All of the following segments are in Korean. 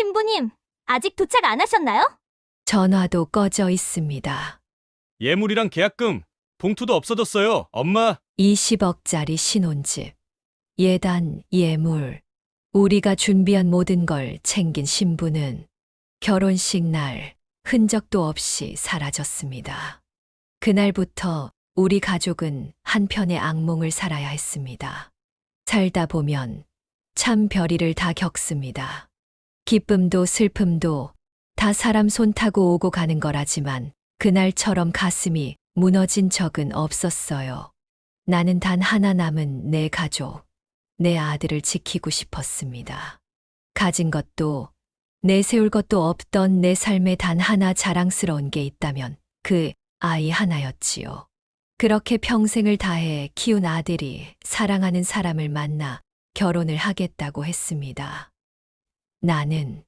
신부님, 아직 도착 안 하셨나요? 전화도 꺼져 있습니다. 예물이랑 계약금, 봉투도 없어졌어요, 엄마. 20억짜리 신혼집, 예단, 예물, 우리가 준비한 모든 걸 챙긴 신부는 결혼식 날 흔적도 없이 사라졌습니다. 그날부터 우리 가족은 한편의 악몽을 살아야 했습니다. 살다 보면 참 별일을 다 겪습니다. 기쁨도 슬픔도 다 사람 손 타고 오고 가는 거라지만 그날처럼 가슴이 무너진 적은 없었어요. 나는 단 하나 남은 내 가족, 내 아들을 지키고 싶었습니다. 가진 것도 내세울 것도 없던 내 삶에 단 하나 자랑스러운 게 있다면 그 아이 하나였지요. 그렇게 평생을 다해 키운 아들이 사랑하는 사람을 만나 결혼을 하겠다고 했습니다. 나는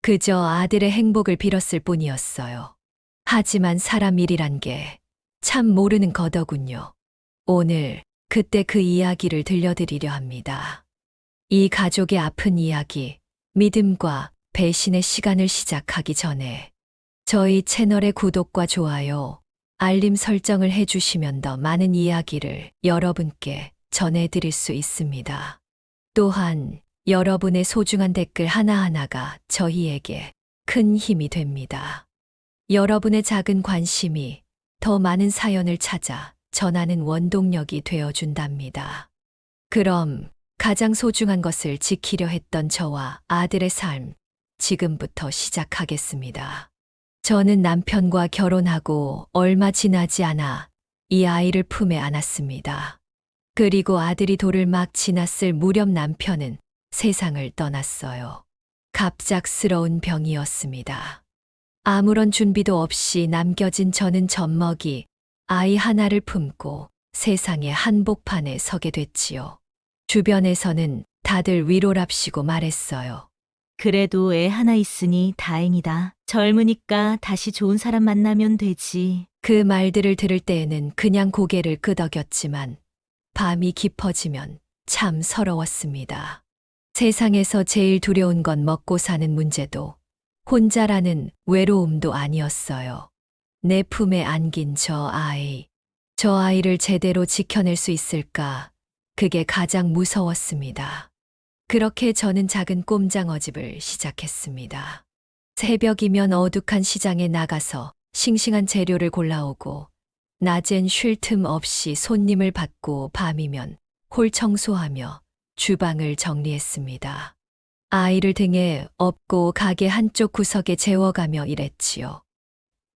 그저 아들의 행복을 빌었을 뿐이었어요. 하지만 사람 일이란 게 참 모르는 거더군요. 오늘 그때 그 이야기를 들려드리려 합니다. 이 가족의 아픈 이야기, 믿음과 배신의 시간을 시작하기 전에 저희 채널의 구독과 좋아요, 알림 설정을 해주시면 더 많은 이야기를 여러분께 전해드릴 수 있습니다. 또한 여러분의 소중한 댓글 하나하나가 저희에게 큰 힘이 됩니다. 여러분의 작은 관심이 더 많은 사연을 찾아 전하는 원동력이 되어준답니다. 그럼 가장 소중한 것을 지키려 했던 저와 아들의 삶, 지금부터 시작하겠습니다. 저는 남편과 결혼하고 얼마 지나지 않아 이 아이를 품에 안았습니다. 그리고 아들이 돌을 막 지났을 무렵 남편은 세상을 떠났어요. 갑작스러운 병이었습니다. 아무런 준비도 없이 남겨진 저는 젖먹이 아이 하나를 품고 세상의 한복판에 서게 됐지요. 주변에서는 다들 위로랍시고 말했어요. 그래도 애 하나 있으니 다행이다. 젊으니까 다시 좋은 사람 만나면 되지. 그 말들을 들을 때에는 그냥 고개를 끄덕였지만 밤이 깊어지면 참 서러웠습니다. 세상에서 제일 두려운 건 먹고 사는 문제도 혼자라는 외로움도 아니었어요. 내 품에 안긴 저 아이를 제대로 지켜낼 수 있을까? 그게 가장 무서웠습니다. 그렇게 저는 작은 꼼장어집을 시작했습니다. 새벽이면 어둑한 시장에 나가서 싱싱한 재료를 골라오고 낮엔 쉴 틈 없이 손님을 받고 밤이면 홀 청소하며 주방을 정리했습니다. 아이를 등에 업고 가게 한쪽 구석에 재워가며 일했지요.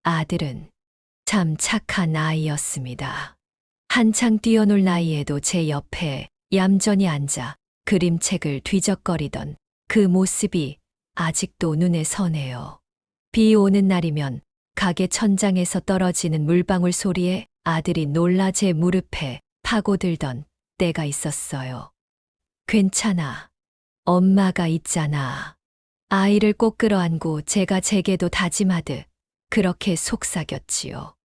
아들은 참 착한 아이였습니다. 한창 뛰어놀 나이에도 제 옆에 얌전히 앉아 그림책을 뒤적거리던 그 모습이 아직도 눈에 선해요. 비 오는 날이면 가게 천장에서 떨어지는 물방울 소리에 아들이 놀라 제 무릎에 파고들던 때가 있었어요. 괜찮아. 엄마가 있잖아. 아이를 꼭 끌어안고 제가 제게도 다짐하듯 그렇게 속삭였지요.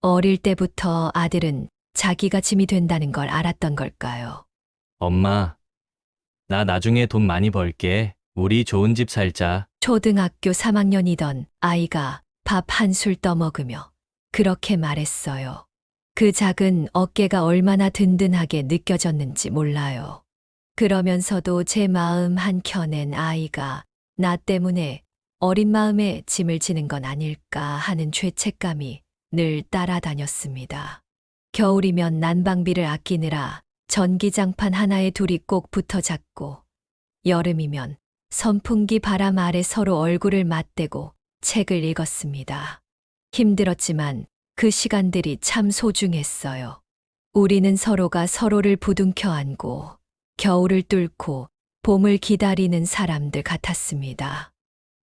어릴 때부터 아들은 자기가 짐이 된다는 걸 알았던 걸까요? 엄마, 나 나중에 돈 많이 벌게. 우리 좋은 집 살자. 초등학교 3학년이던 아이가 밥 한 술 떠먹으며 그렇게 말했어요. 그 작은 어깨가 얼마나 든든하게 느껴졌는지 몰라요. 그러면서도 제 마음 한켠엔 아이가 나 때문에 어린 마음에 짐을 지는 건 아닐까 하는 죄책감이 늘 따라다녔습니다. 겨울이면 난방비를 아끼느라 전기장판 하나에 둘이 꼭 붙어 잡고 여름이면 선풍기 바람 아래 서로 얼굴을 맞대고 책을 읽었습니다. 힘들었지만 그 시간들이 참 소중했어요. 우리는 서로가 서로를 부둥켜 안고 겨울을 뚫고 봄을 기다리는 사람들 같았습니다.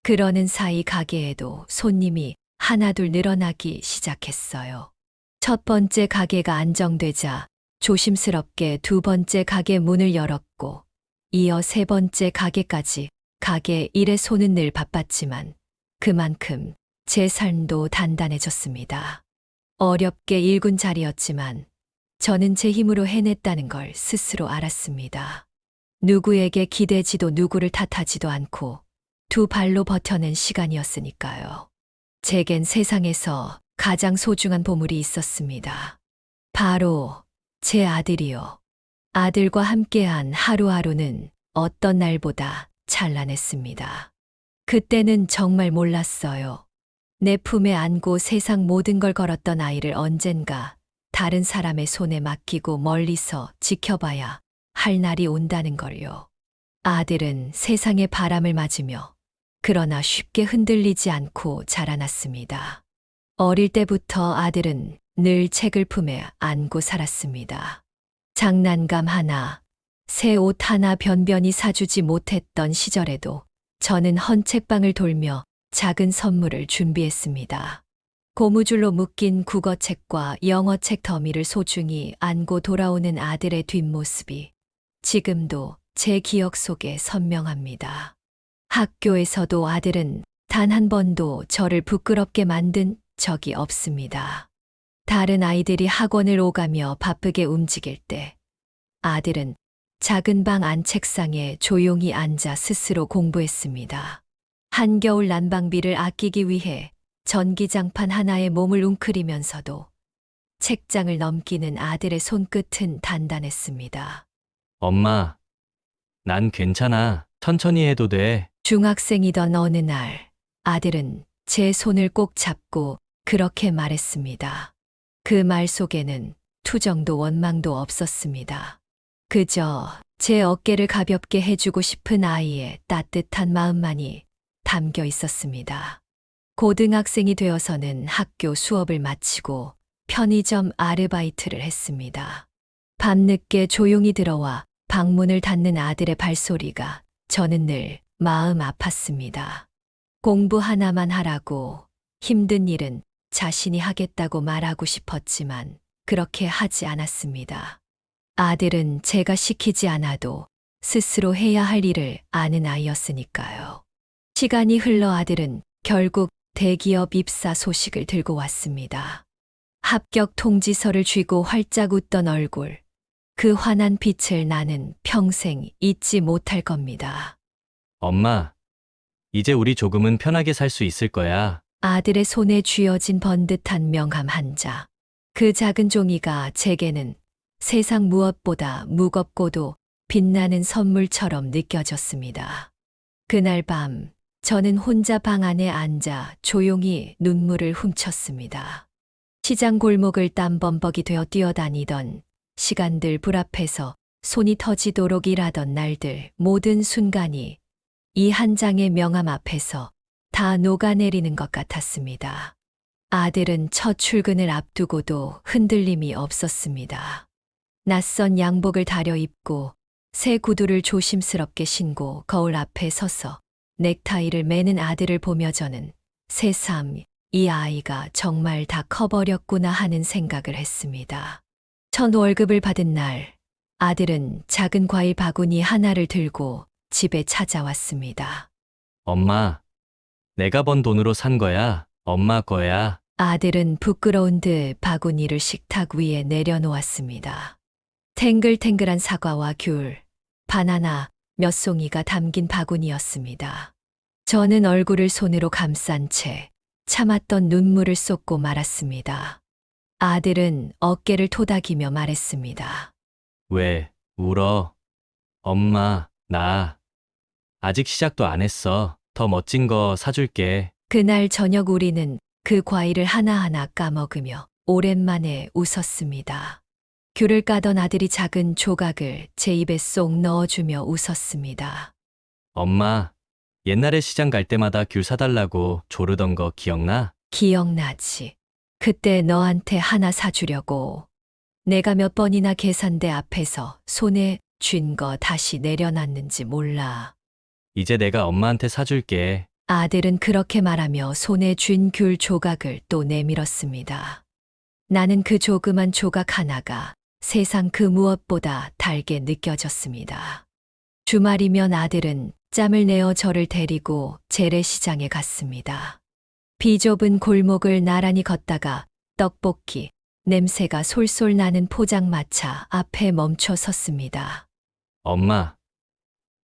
그러는 사이 가게에도 손님이 하나둘 늘어나기 시작했어요. 첫 번째 가게가 안정되자 조심스럽게 두 번째 가게 문을 열었고 이어 세 번째 가게까지 가게 일에 손은 늘 바빴지만 그만큼 제 삶도 단단해졌습니다. 어렵게 일군 자리였지만 저는 제 힘으로 해냈다는 걸 스스로 알았습니다. 누구에게 기대지도 누구를 탓하지도 않고 두 발로 버텨낸 시간이었으니까요. 제겐 세상에서 가장 소중한 보물이 있었습니다. 바로 제 아들이요. 아들과 함께한 하루하루는 어떤 날보다 찬란했습니다. 그때는 정말 몰랐어요. 내 품에 안고 세상 모든 걸 걸었던 아이를 언젠가 다른 사람의 손에 맡기고 멀리서 지켜봐야 할 날이 온다는 걸요. 아들은 세상의 바람을 맞으며 그러나 쉽게 흔들리지 않고 자라났습니다. 어릴 때부터 아들은 늘 책을 품에 안고 살았습니다. 장난감 하나, 새 옷 하나 변변히 사주지 못했던 시절에도 저는 헌책방을 돌며 작은 선물을 준비했습니다. 고무줄로 묶인 국어책과 영어책 더미를 소중히 안고 돌아오는 아들의 뒷모습이 지금도 제 기억 속에 선명합니다. 학교에서도 아들은 단 한 번도 저를 부끄럽게 만든 적이 없습니다. 다른 아이들이 학원을 오가며 바쁘게 움직일 때 아들은 작은 방 안 책상에 조용히 앉아 스스로 공부했습니다. 한겨울 난방비를 아끼기 위해 전기장판 하나에 몸을 웅크리면서도 책장을 넘기는 아들의 손끝은 단단했습니다. 엄마, 난 괜찮아. 천천히 해도 돼. 중학생이던 어느 날 아들은 제 손을 꼭 잡고 그렇게 말했습니다. 그 말 속에는 투정도 원망도 없었습니다. 그저 제 어깨를 가볍게 해주고 싶은 아이의 따뜻한 마음만이 담겨 있었습니다. 고등학생이 되어서는 학교 수업을 마치고 편의점 아르바이트를 했습니다. 밤늦게 조용히 들어와 방문을 닫는 아들의 발소리가 저는 늘 마음 아팠습니다. 공부 하나만 하라고, 힘든 일은 자신이 하겠다고 말하고 싶었지만 그렇게 하지 않았습니다. 아들은 제가 시키지 않아도 스스로 해야 할 일을 아는 아이였으니까요. 시간이 흘러 아들은 결국 대기업 입사 소식을 들고 왔습니다. 합격 통지서를 쥐고 활짝 웃던 얼굴, 그 환한 빛을 나는 평생 잊지 못할 겁니다. 엄마, 이제 우리 조금은 편하게 살 수 있을 거야. 아들의 손에 쥐어진 번듯한 명함 한 자. 그 작은 종이가 제게는 세상 무엇보다 무겁고도 빛나는 선물처럼 느껴졌습니다. 그날 밤 저는 혼자 방 안에 앉아 조용히 눈물을 훔쳤습니다. 시장 골목을 땀범벅이 되어 뛰어다니던 시간들 불 앞에서 손이 터지도록 일하던 날들 모든 순간이 이 한 장의 명함 앞에서 다 녹아내리는 것 같았습니다. 아들은 첫 출근을 앞두고도 흔들림이 없었습니다. 낯선 양복을 다려 입고 새 구두를 조심스럽게 신고 거울 앞에 서서 넥타이를 매는 아들을 보며 저는 새삼 이 아이가 정말 다 커버렸구나 하는 생각을 했습니다. 첫 월급을 받은 날 아들은 작은 과일 바구니 하나를 들고 집에 찾아왔습니다. 엄마, 내가 번 돈으로 산 거야. 엄마 거야. 아들은 부끄러운 듯 바구니를 식탁 위에 내려놓았습니다. 탱글탱글한 사과와 귤, 바나나 몇 송이가 담긴 바구니였습니다. 저는 얼굴을 손으로 감싼 채 참았던 눈물을 쏟고 말았습니다. 아들은 어깨를 토닥이며 말했습니다. 왜 울어? 엄마, 나 아직 시작도 안 했어. 더 멋진 거 사줄게. 그날 저녁 우리는 그 과일을 하나하나 까먹으며 오랜만에 웃었습니다. 귤을 까던 아들이 작은 조각을 제 입에 쏙 넣어주며 웃었습니다. 엄마, 옛날에 시장 갈 때마다 귤 사달라고 조르던 거 기억나? 기억나지? 그때 너한테 하나 사주려고 내가 몇 번이나 계산대 앞에서 손에 쥔 거 다시 내려놨는지 몰라. 이제 내가 엄마한테 사줄게. 아들은 그렇게 말하며 손에 쥔 귤 조각을 또 내밀었습니다. 나는 그 조그만 조각 하나가 세상 그 무엇보다 달게 느껴졌습니다. 주말이면 아들은 짬을 내어 저를 데리고 재래시장에 갔습니다. 비좁은 골목을 나란히 걷다가 떡볶이, 냄새가 솔솔 나는 포장마차 앞에 멈춰 섰습니다. 엄마,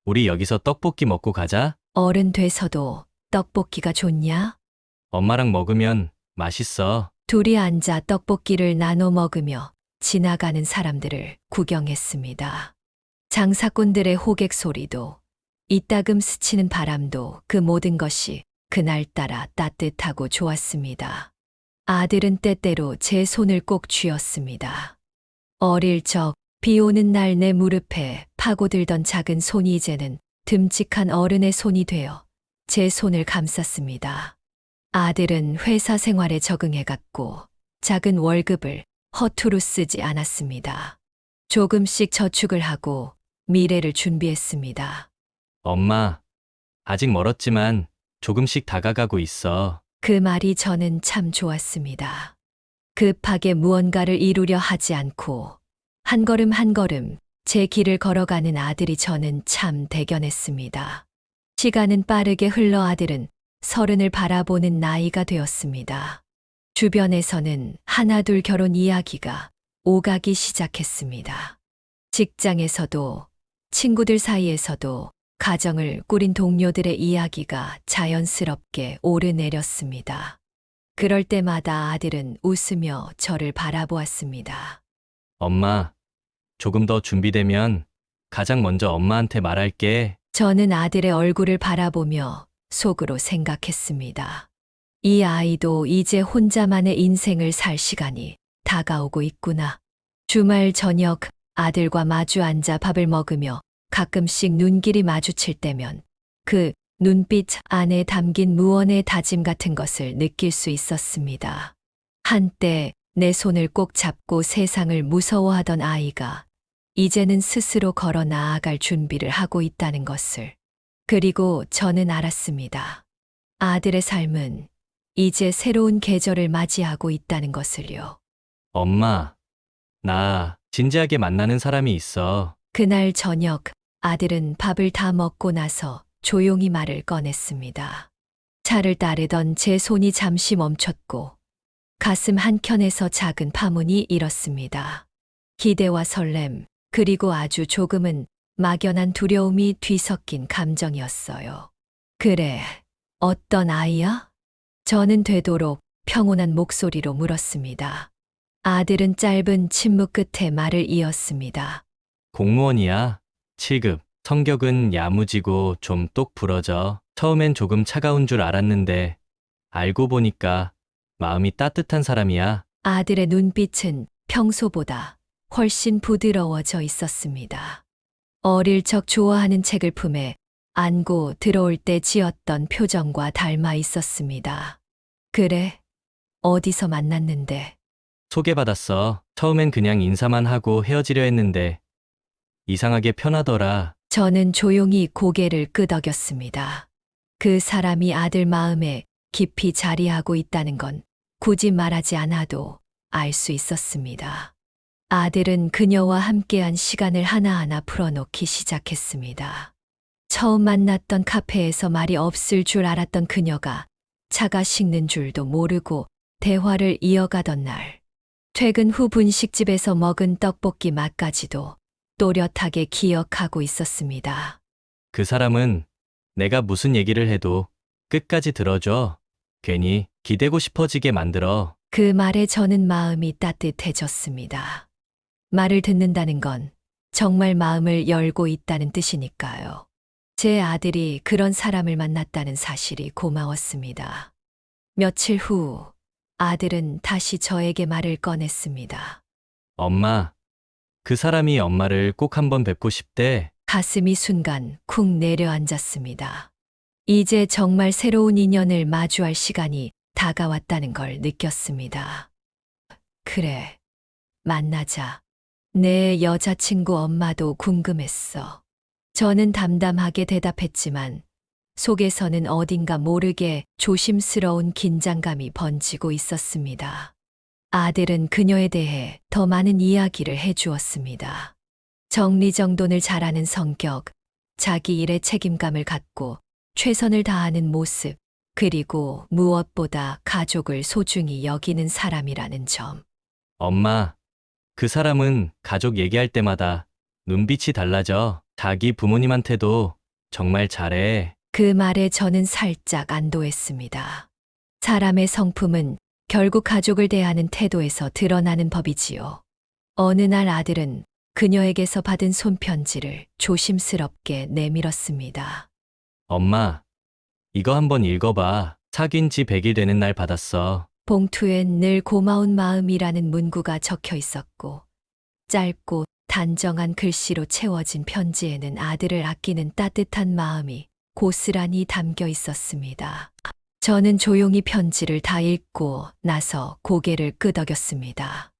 우리 여기서 떡볶이 먹고 가자. 어른 돼서도 떡볶이가 좋냐? 엄마랑 먹으면 맛있어. 둘이 앉아 떡볶이를 나눠 먹으며 지나가는 사람들을 구경했습니다. 장사꾼들의 호객 소리도, 이따금 스치는 바람도 그 모든 것이 그날따라 따뜻하고 좋았습니다. 아들은 때때로 제 손을 꼭 쥐었습니다. 어릴 적 비 오는 날 내 무릎에 파고들던 작은 손이 이제는 듬직한 어른의 손이 되어 제 손을 감쌌습니다. 아들은 회사 생활에 적응해갔고 작은 월급을 허투루 쓰지 않았습니다. 조금씩 저축을 하고 미래를 준비했습니다. 엄마, 아직 멀었지만 조금씩 다가가고 있어. 그 말이 저는 참 좋았습니다. 급하게 무언가를 이루려 하지 않고 한 걸음 한 걸음 제 길을 걸어가는 아들이 저는 참 대견했습니다. 시간은 빠르게 흘러 아들은 30을 바라보는 나이가 되었습니다. 주변에서는 하나둘 결혼 이야기가 오가기 시작했습니다. 직장에서도 친구들 사이에서도 가정을 꾸린 동료들의 이야기가 자연스럽게 오르내렸습니다. 그럴 때마다 아들은 웃으며 저를 바라보았습니다. 엄마, 조금 더 준비되면 가장 먼저 엄마한테 말할게. 저는 아들의 얼굴을 바라보며 속으로 생각했습니다. 이 아이도 이제 혼자만의 인생을 살 시간이 다가오고 있구나. 주말 저녁 아들과 마주 앉아 밥을 먹으며 가끔씩 눈길이 마주칠 때면 그 눈빛 안에 담긴 무언의 다짐 같은 것을 느낄 수 있었습니다. 한때 내 손을 꼭 잡고 세상을 무서워하던 아이가 이제는 스스로 걸어 나아갈 준비를 하고 있다는 것을. 그리고 저는 알았습니다. 아들의 삶은 이제 새로운 계절을 맞이하고 있다는 것을요. 엄마, 나 진지하게 만나는 사람이 있어. 그날 저녁 아들은 밥을 다 먹고 나서 조용히 말을 꺼냈습니다. 차를 따르던 제 손이 잠시 멈췄고 가슴 한켠에서 작은 파문이 일었습니다. 기대와 설렘, 그리고 아주 조금은 막연한 두려움이 뒤섞인 감정이었어요. 그래, 어떤 아이야? 저는 되도록 평온한 목소리로 물었습니다. 아들은 짧은 침묵 끝에 말을 이었습니다. 공무원이야. 7급. 성격은 야무지고 좀 똑 부러져. 처음엔 조금 차가운 줄 알았는데 알고 보니까 마음이 따뜻한 사람이야. 아들의 눈빛은 평소보다 훨씬 부드러워져 있었습니다. 어릴 적 좋아하는 책을 품에 안고 들어올 때 지었던 표정과 닮아 있었습니다. 그래, 어디서 만났는데? 소개받았어. 처음엔 그냥 인사만 하고 헤어지려 했는데 이상하게 편하더라. 저는 조용히 고개를 끄덕였습니다. 그 사람이 아들 마음에 깊이 자리하고 있다는 건 굳이 말하지 않아도 알 수 있었습니다. 아들은 그녀와 함께한 시간을 하나하나 풀어놓기 시작했습니다. 처음 만났던 카페에서 말이 없을 줄 알았던 그녀가 차가 식는 줄도 모르고 대화를 이어가던 날, 퇴근 후 분식집에서 먹은 떡볶이 맛까지도 또렷하게 기억하고 있었습니다. 그 사람은 내가 무슨 얘기를 해도 끝까지 들어줘. 괜히 기대고 싶어지게 만들어. 그 말에 저는 마음이 따뜻해졌습니다. 말을 듣는다는 건 정말 마음을 열고 있다는 뜻이니까요. 제 아들이 그런 사람을 만났다는 사실이 고마웠습니다. 며칠 후 아들은 다시 저에게 말을 꺼냈습니다. 엄마, 그 사람이 엄마를 꼭 한번 뵙고 싶대. 가슴이 순간 쿵 내려앉았습니다. 이제 정말 새로운 인연을 마주할 시간이 다가왔다는 걸 느꼈습니다. 그래, 만나자. 내 여자친구 엄마도 궁금했어. 저는 담담하게 대답했지만 속에서는 어딘가 모르게 조심스러운 긴장감이 번지고 있었습니다. 아들은 그녀에 대해 더 많은 이야기를 해주었습니다. 정리정돈을 잘하는 성격, 자기 일에 책임감을 갖고 최선을 다하는 모습, 그리고 무엇보다 가족을 소중히 여기는 사람이라는 점. 엄마, 그 사람은 가족 얘기할 때마다 눈빛이 달라져. 자기 부모님한테도 정말 잘해. 그 말에 저는 살짝 안도했습니다. 사람의 성품은 결국 가족을 대하는 태도에서 드러나는 법이지요. 어느 날 아들은 그녀에게서 받은 손편지를 조심스럽게 내밀었습니다. 엄마, 이거 한번 읽어봐. 사귄 지 100일 되는 날 받았어. 봉투엔 늘 고마운 마음이라는 문구가 적혀 있었고, 짧고 단정한 글씨로 채워진 편지에는 아들을 아끼는 따뜻한 마음이 고스란히 담겨 있었습니다. 저는 조용히 편지를 다 읽고 나서 고개를 끄덕였습니다.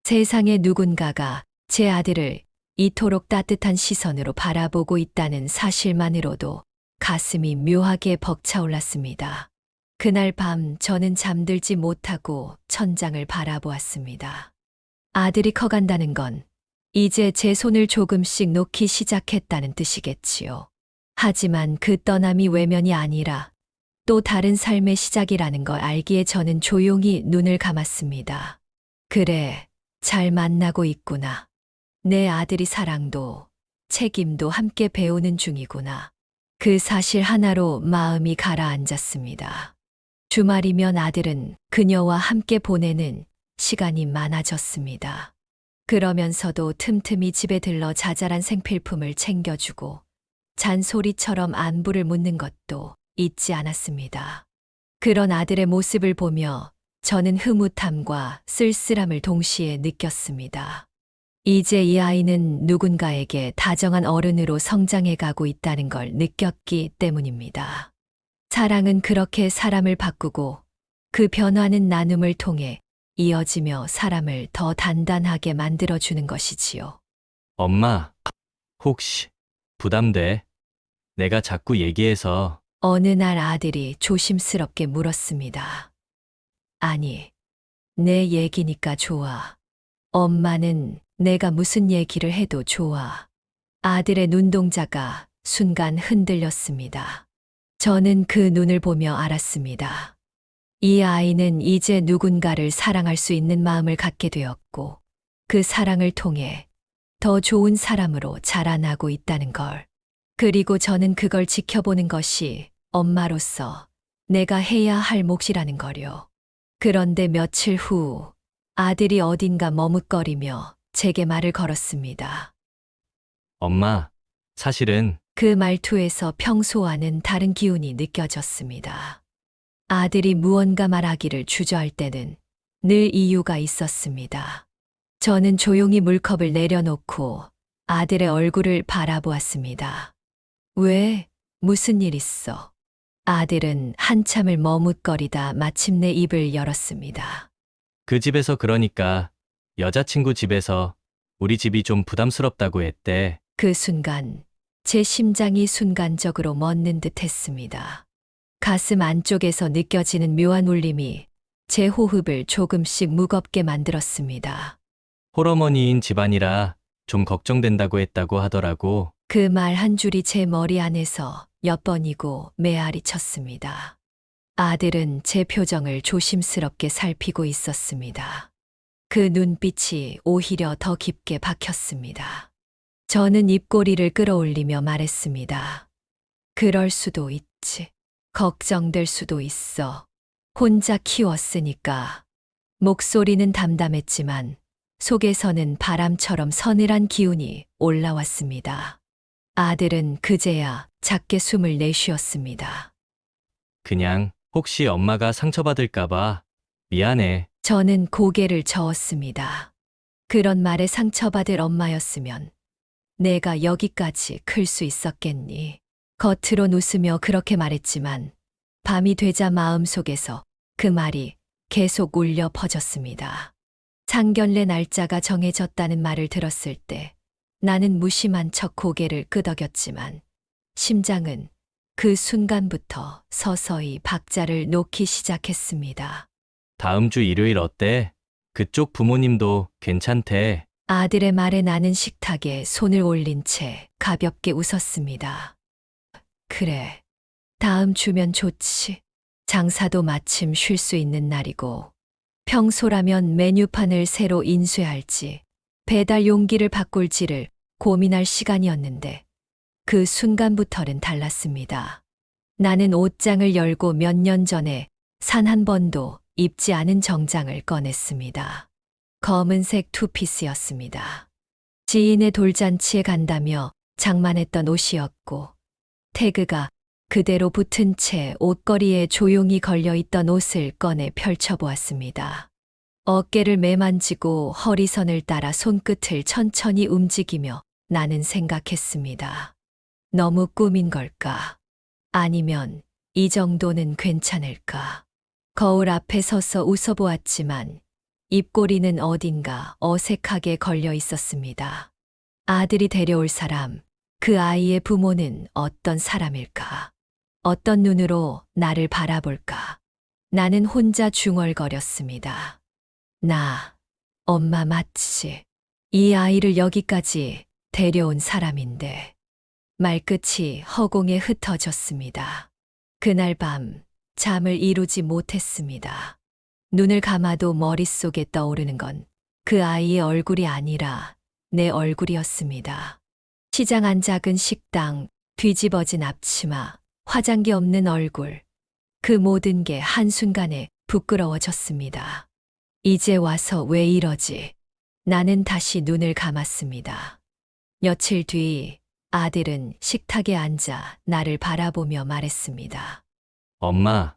세상에 누군가가 제 아들을 이토록 따뜻한 시선으로 바라보고 있다는 사실만으로도 가슴이 묘하게 벅차올랐습니다. 그날 밤 저는 잠들지 못하고 천장을 바라보았습니다. 아들이 커간다는 건 이제 제 손을 조금씩 놓기 시작했다는 뜻이겠지요. 하지만 그 떠남이 외면이 아니라 또 다른 삶의 시작이라는 걸 알기에 저는 조용히 눈을 감았습니다. 그래, 잘 만나고 있구나. 내 아들이 사랑도 책임도 함께 배우는 중이구나. 그 사실 하나로 마음이 가라앉았습니다. 주말이면 아들은 그녀와 함께 보내는 시간이 많아졌습니다. 그러면서도 틈틈이 집에 들러 자잘한 생필품을 챙겨주고 잔소리처럼 안부를 묻는 것도 잊지 않았습니다. 그런 아들의 모습을 보며 저는 흐뭇함과 쓸쓸함을 동시에 느꼈습니다. 이제 이 아이는 누군가에게 다정한 어른으로 성장해 가고 있다는 걸 느꼈기 때문입니다. 사랑은 그렇게 사람을 바꾸고 그 변화는 나눔을 통해 이어지며 사람을 더 단단하게 만들어주는 것이지요. 엄마, 혹시 부담돼? 내가 자꾸 얘기해서. 어느 날 아들이 조심스럽게 물었습니다. 아니, 내 얘기니까 좋아. 엄마는 내가 무슨 얘기를 해도 좋아. 아들의 눈동자가 순간 흔들렸습니다. 저는 그 눈을 보며 알았습니다. 이 아이는 이제 누군가를 사랑할 수 있는 마음을 갖게 되었고, 그 사랑을 통해 더 좋은 사람으로 자라나고 있다는 걸. 그리고 저는 그걸 지켜보는 것이 엄마로서 내가 해야 할 몫이라는 거요. 그런데 며칠 후 아들이 어딘가 머뭇거리며 제게 말을 걸었습니다. 엄마, 사실은 그 말투에서 평소와는 다른 기운이 느껴졌습니다. 아들이 무언가 말하기를 주저할 때는 늘 이유가 있었습니다. 저는 조용히 물컵을 내려놓고 아들의 얼굴을 바라보았습니다. 왜? 무슨 일 있어? 아들은 한참을 머뭇거리다 마침내 입을 열었습니다. 그 집에서 그러니까 여자친구 집에서 우리 집이 좀 부담스럽다고 했대. 그 순간 제 심장이 순간적으로 멎는 듯 했습니다. 가슴 안쪽에서 느껴지는 묘한 울림이 제 호흡을 조금씩 무겁게 만들었습니다. 홀어머니인 집안이라 좀 걱정된다고 했다고 하더라고. 그 말 한 줄이 제 머리 안에서 몇 번이고 메아리 쳤습니다. 아들은 제 표정을 조심스럽게 살피고 있었습니다. 그 눈빛이 오히려 더 깊게 박혔습니다. 저는 입꼬리를 끌어올리며 말했습니다. 그럴 수도 있지. 걱정될 수도 있어. 혼자 키웠으니까. 목소리는 담담했지만 속에서는 바람처럼 서늘한 기운이 올라왔습니다. 아들은 그제야 작게 숨을 내쉬었습니다. 그냥 혹시 엄마가 상처받을까봐 미안해. 저는 고개를 저었습니다. 그런 말에 상처받을 엄마였으면 내가 여기까지 클 수 있었겠니? 겉으론 웃으며 그렇게 말했지만 밤이 되자 마음속에서 그 말이 계속 울려 퍼졌습니다. 상견례 날짜가 정해졌다는 말을 들었을 때 나는 무심한 척 고개를 끄덕였지만 심장은 그 순간부터 서서히 박자를 놓기 시작했습니다. 다음 주 일요일 어때? 그쪽 부모님도 괜찮대. 아들의 말에 나는 식탁에 손을 올린 채 가볍게 웃었습니다. 그래, 다음 주면 좋지. 장사도 마침 쉴 수 있는 날이고 평소라면 메뉴판을 새로 인쇄할지 배달 용기를 바꿀지를 고민할 시간이었는데 그 순간부터는 달랐습니다. 나는 옷장을 열고 몇 년 전에 산 한 번도 입지 않은 정장을 꺼냈습니다. 검은색 투피스였습니다. 지인의 돌잔치에 간다며 장만했던 옷이었고, 태그가 그대로 붙은 채 옷걸이에 조용히 걸려있던 옷을 꺼내 펼쳐보았습니다. 어깨를 매만지고 허리선을 따라 손끝을 천천히 움직이며 나는 생각했습니다. 너무 꾸민 걸까? 아니면 이 정도는 괜찮을까? 거울 앞에 서서 웃어보았지만 입꼬리는 어딘가 어색하게 걸려 있었습니다. 아들이 데려올 사람, 그 아이의 부모는 어떤 사람일까? 어떤 눈으로 나를 바라볼까? 나는 혼자 중얼거렸습니다. 나, 엄마 맞지? 이 아이를 여기까지 데려온 사람인데. 말끝이 허공에 흩어졌습니다. 그날 밤 잠을 이루지 못했습니다. 눈을 감아도 머릿속에 떠오르는 건 그 아이의 얼굴이 아니라 내 얼굴이었습니다. 시장 안 작은 식당, 뒤집어진 앞치마, 화장기 없는 얼굴. 그 모든 게 한순간에 부끄러워졌습니다. 이제 와서 왜 이러지? 나는 다시 눈을 감았습니다. 며칠 뒤 아들은 식탁에 앉아 나를 바라보며 말했습니다. 엄마,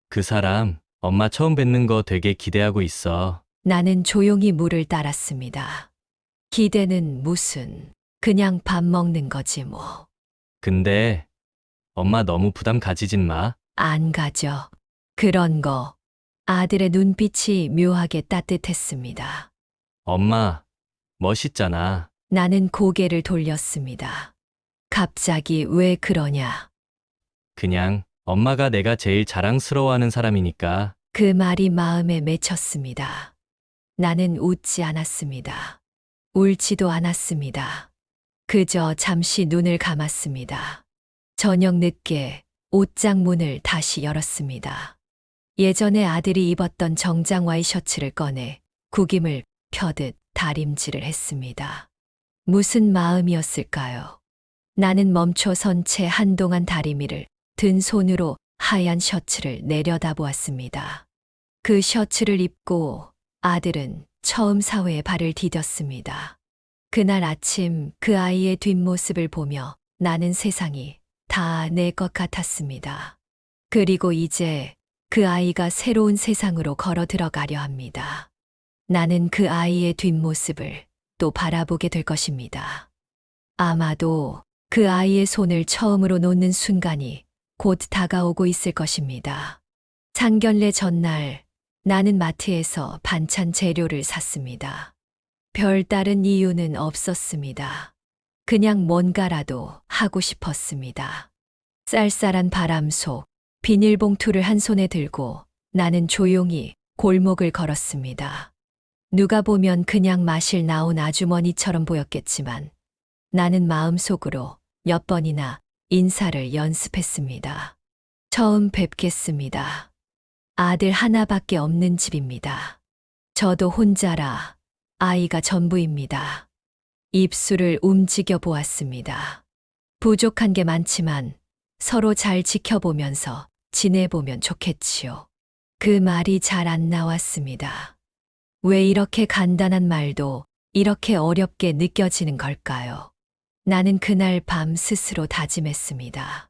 그 사람, 엄마 처음 뵙는 거 되게 기대하고 있어. 나는 조용히 물을 따랐습니다. 기대는 무슨, 그냥 밥 먹는 거지 뭐. 근데 엄마 너무 부담 가지진 마. 안 가져. 그런 거. 아들의 눈빛이 묘하게 따뜻했습니다. 엄마, 멋있잖아. 나는 고개를 돌렸습니다. 갑자기 왜 그러냐? 그냥 엄마가 내가 제일 자랑스러워하는 사람이니까. 그 말이 마음에 맺혔습니다. 나는 웃지 않았습니다. 울지도 않았습니다. 그저 잠시 눈을 감았습니다. 저녁 늦게 옷장 문을 다시 열었습니다. 예전에 아들이 입었던 정장 와이셔츠를 꺼내 구김을 펴듯 다림질을 했습니다. 무슨 마음이었을까요? 나는 멈춰선 채 한동안 다리미를 든 손으로 하얀 셔츠를 내려다보았습니다. 그 셔츠를 입고 아들은 처음 사회에 발을 디뎠습니다. 그날 아침 그 아이의 뒷모습을 보며 나는 세상이 다 내 것 같았습니다. 그리고 이제 그 아이가 새로운 세상으로 걸어 들어가려 합니다. 나는 그 아이의 뒷모습을 또 바라보게 될 것입니다. 아마도 그 아이의 손을 처음으로 놓는 순간이 곧 다가오고 있을 것입니다. 상견례 전날 나는 마트에서 반찬 재료를 샀습니다. 별다른 이유는 없었습니다. 그냥 뭔가라도 하고 싶었습니다. 쌀쌀한 바람 속 비닐봉투를 한 손에 들고 나는 조용히 골목을 걸었습니다. 누가 보면 그냥 마실 나온 아주머니처럼 보였겠지만 나는 마음속으로 몇 번이나 인사를 연습했습니다. 처음 뵙겠습니다. 아들 하나밖에 없는 집입니다. 저도 혼자라 아이가 전부입니다. 입술을 움직여 보았습니다. 부족한 게 많지만 서로 잘 지켜보면서 지내보면 좋겠지요. 그 말이 잘 안 나왔습니다. 왜 이렇게 간단한 말도 이렇게 어렵게 느껴지는 걸까요? 나는 그날 밤 스스로 다짐했습니다.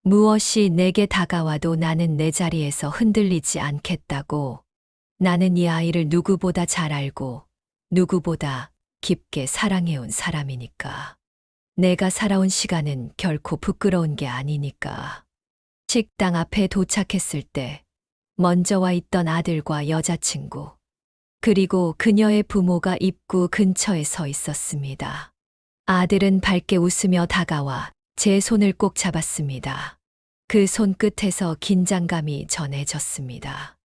무엇이 내게 다가와도 나는 내 자리에서 흔들리지 않겠다고. 나는 이 아이를 누구보다 잘 알고 누구보다 깊게 사랑해온 사람이니까. 내가 살아온 시간은 결코 부끄러운 게 아니니까. 식당 앞에 도착했을 때 먼저 와 있던 아들과 여자친구, 그리고 그녀의 부모가 입구 근처에 서 있었습니다. 아들은 밝게 웃으며 다가와 제 손을 꼭 잡았습니다. 그 손끝에서 긴장감이 전해졌습니다.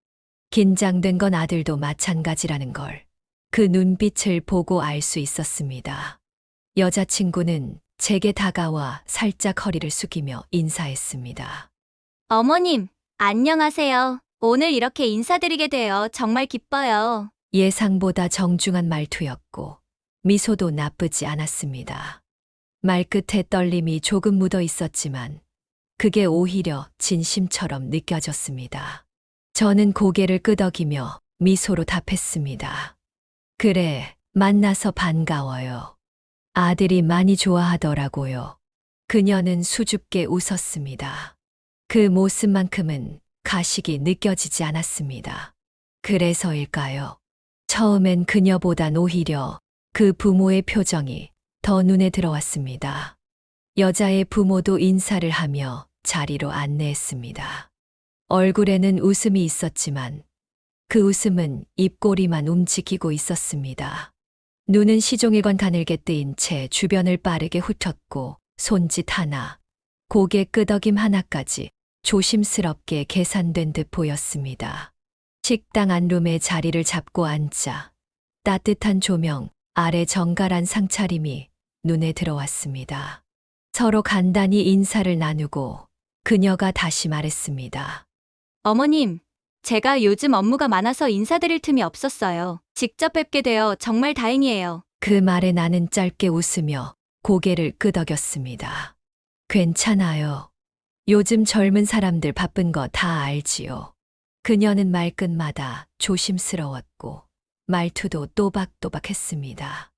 긴장된 건 아들도 마찬가지라는 걸 그 눈빛을 보고 알 수 있었습니다. 여자친구는 제게 다가와 살짝 허리를 숙이며 인사했습니다. 어머님, 안녕하세요. 오늘 이렇게 인사드리게 되어 정말 기뻐요. 예상보다 정중한 말투였고 미소도 나쁘지 않았습니다. 말끝에 떨림이 조금 묻어 있었지만 그게 오히려 진심처럼 느껴졌습니다. 저는 고개를 끄덕이며 미소로 답했습니다. 그래, 만나서 반가워요. 아들이 많이 좋아하더라고요. 그녀는 수줍게 웃었습니다. 그 모습만큼은 가식이 느껴지지 않았습니다. 그래서일까요? 처음엔 그녀보단 오히려 그 부모의 표정이 더 눈에 들어왔습니다. 여자의 부모도 인사를 하며 자리로 안내했습니다. 얼굴에는 웃음이 있었지만 그 웃음은 입꼬리만 움직이고 있었습니다. 눈은 시종일관 가늘게 뜨인 채 주변을 빠르게 훑었고 손짓 하나, 고개 끄덕임 하나까지 조심스럽게 계산된 듯 보였습니다. 식당 안룸에 자리를 잡고 앉자 따뜻한 조명 아래 정갈한 상차림이 눈에 들어왔습니다. 서로 간단히 인사를 나누고 그녀가 다시 말했습니다. 어머님, 제가 요즘 업무가 많아서 인사드릴 틈이 없었어요. 직접 뵙게 되어 정말 다행이에요. 그 말에 나는 짧게 웃으며 고개를 끄덕였습니다. 괜찮아요. 요즘 젊은 사람들 바쁜 거 다 알지요. 그녀는 말끝마다 조심스러웠고 말투도 또박또박했습니다.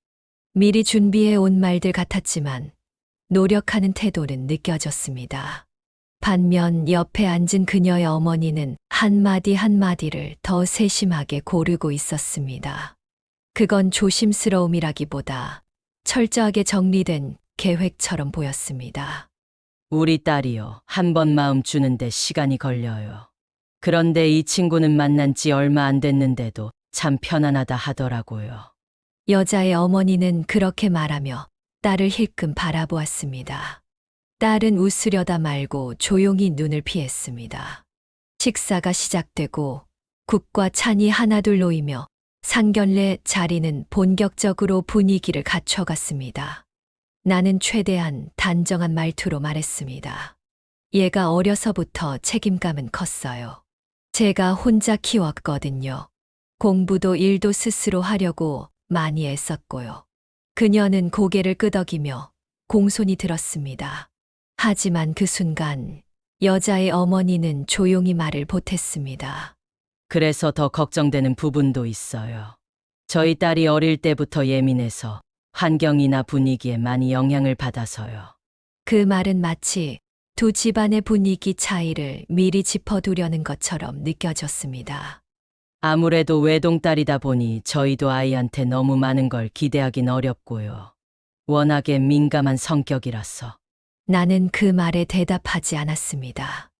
미리 준비해 온 말들 같았지만 노력하는 태도는 느껴졌습니다. 반면 옆에 앉은 그녀의 어머니는 한마디 한마디를 더 세심하게 고르고 있었습니다. 그건 조심스러움이라기보다 철저하게 정리된 계획처럼 보였습니다. 우리 딸이요. 한 번 마음 주는데 시간이 걸려요. 그런데 이 친구는 만난 지 얼마 안 됐는데도 참 편안하다 하더라고요. 여자의 어머니는 그렇게 말하며 딸을 힐끔 바라보았습니다. 딸은 웃으려다 말고 조용히 눈을 피했습니다. 식사가 시작되고 국과 찬이 하나둘 놓이며 상견례 자리는 본격적으로 분위기를 갖춰갔습니다. 나는 최대한 단정한 말투로 말했습니다. 얘가 어려서부터 책임감은 컸어요. 제가 혼자 키웠거든요. 공부도 일도 스스로 하려고 많이 애썼고요. 그녀는 고개를 끄덕이며 공손히 들었습니다. 하지만 그 순간 여자의 어머니는 조용히 말을 보탰습니다. 그래서 더 걱정되는 부분도 있어요. 저희 딸이 어릴 때부터 예민해서 환경이나 분위기에 많이 영향을 받아서요. 그 말은 마치 두 집안의 분위기 차이를 미리 짚어두려는 것처럼 느껴졌습니다. 아무래도 외동딸이다 보니 저희도 아이한테 너무 많은 걸 기대하긴 어렵고요. 워낙에 민감한 성격이라서. 나는 그 말에 대답하지 않았습니다.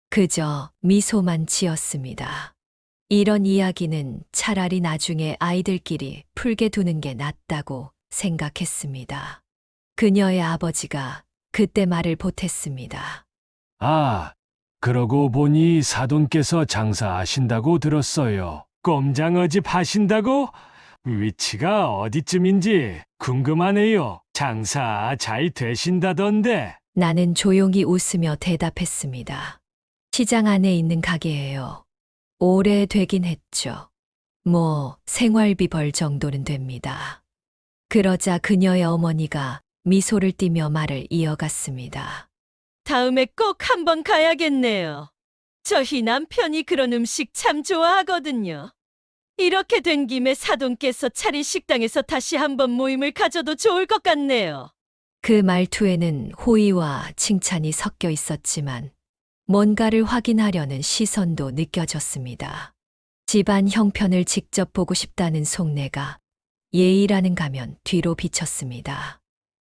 그저 미소만 지었습니다. 이런 이야기는 차라리 나중에 아이들끼리 풀게 두는 게 낫다고 생각했습니다. 그녀의 아버지가 그때 말을 보탰습니다. 아, 그러고 보니 사돈께서 장사하신다고 들었어요. 꼼장어집 하신다고? 위치가 어디쯤인지 궁금하네요. 장사 잘 되신다던데. 나는 조용히 웃으며 대답했습니다. 시장 안에 있는 가게예요. 오래되긴 했죠. 뭐 생활비 벌 정도는 됩니다. 그러자 그녀의 어머니가 미소를 띠며 말을 이어갔습니다. 다음에 꼭 한번 가야겠네요. 저희 남편이 그런 음식 참 좋아하거든요. 이렇게 된 김에 사돈께서 차린 식당에서 다시 한번 모임을 가져도 좋을 것 같네요. 그 말투에는 호의와 칭찬이 섞여 있었지만 뭔가를 확인하려는 시선도 느껴졌습니다. 집안 형편을 직접 보고 싶다는 속내가 예의라는 가면 뒤로 비쳤습니다.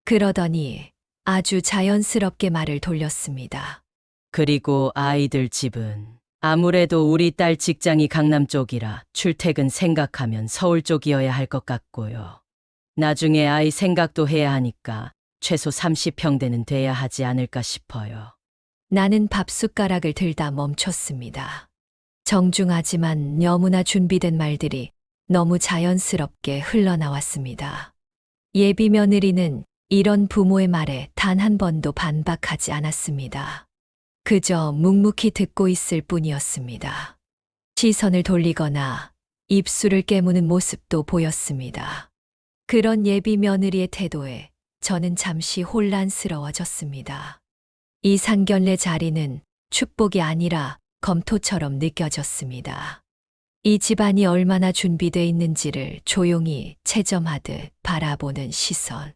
그러더니 아주 자연스럽게 말을 돌렸습니다. 그리고 아이들 집은 아무래도 우리 딸 직장이 강남 쪽이라 출퇴근 생각하면 서울 쪽이어야 할 것 같고요. 나중에 아이 생각도 해야 하니까 최소 30평대는 돼야 하지 않을까 싶어요. 나는 밥숟가락을 들다 멈췄습니다. 정중하지만 너무나 준비된 말들이 너무 자연스럽게 흘러나왔습니다. 예비 며느리는 이런 부모의 말에 단 한 번도 반박하지 않았습니다. 그저 묵묵히 듣고 있을 뿐이었습니다. 시선을 돌리거나 입술을 깨무는 모습도 보였습니다. 그런 예비 며느리의 태도에 저는 잠시 혼란스러워졌습니다. 이 상견례 자리는 축복이 아니라 검토처럼 느껴졌습니다. 이 집안이 얼마나 준비돼 있는지를 조용히 채점하듯 바라보는 시선.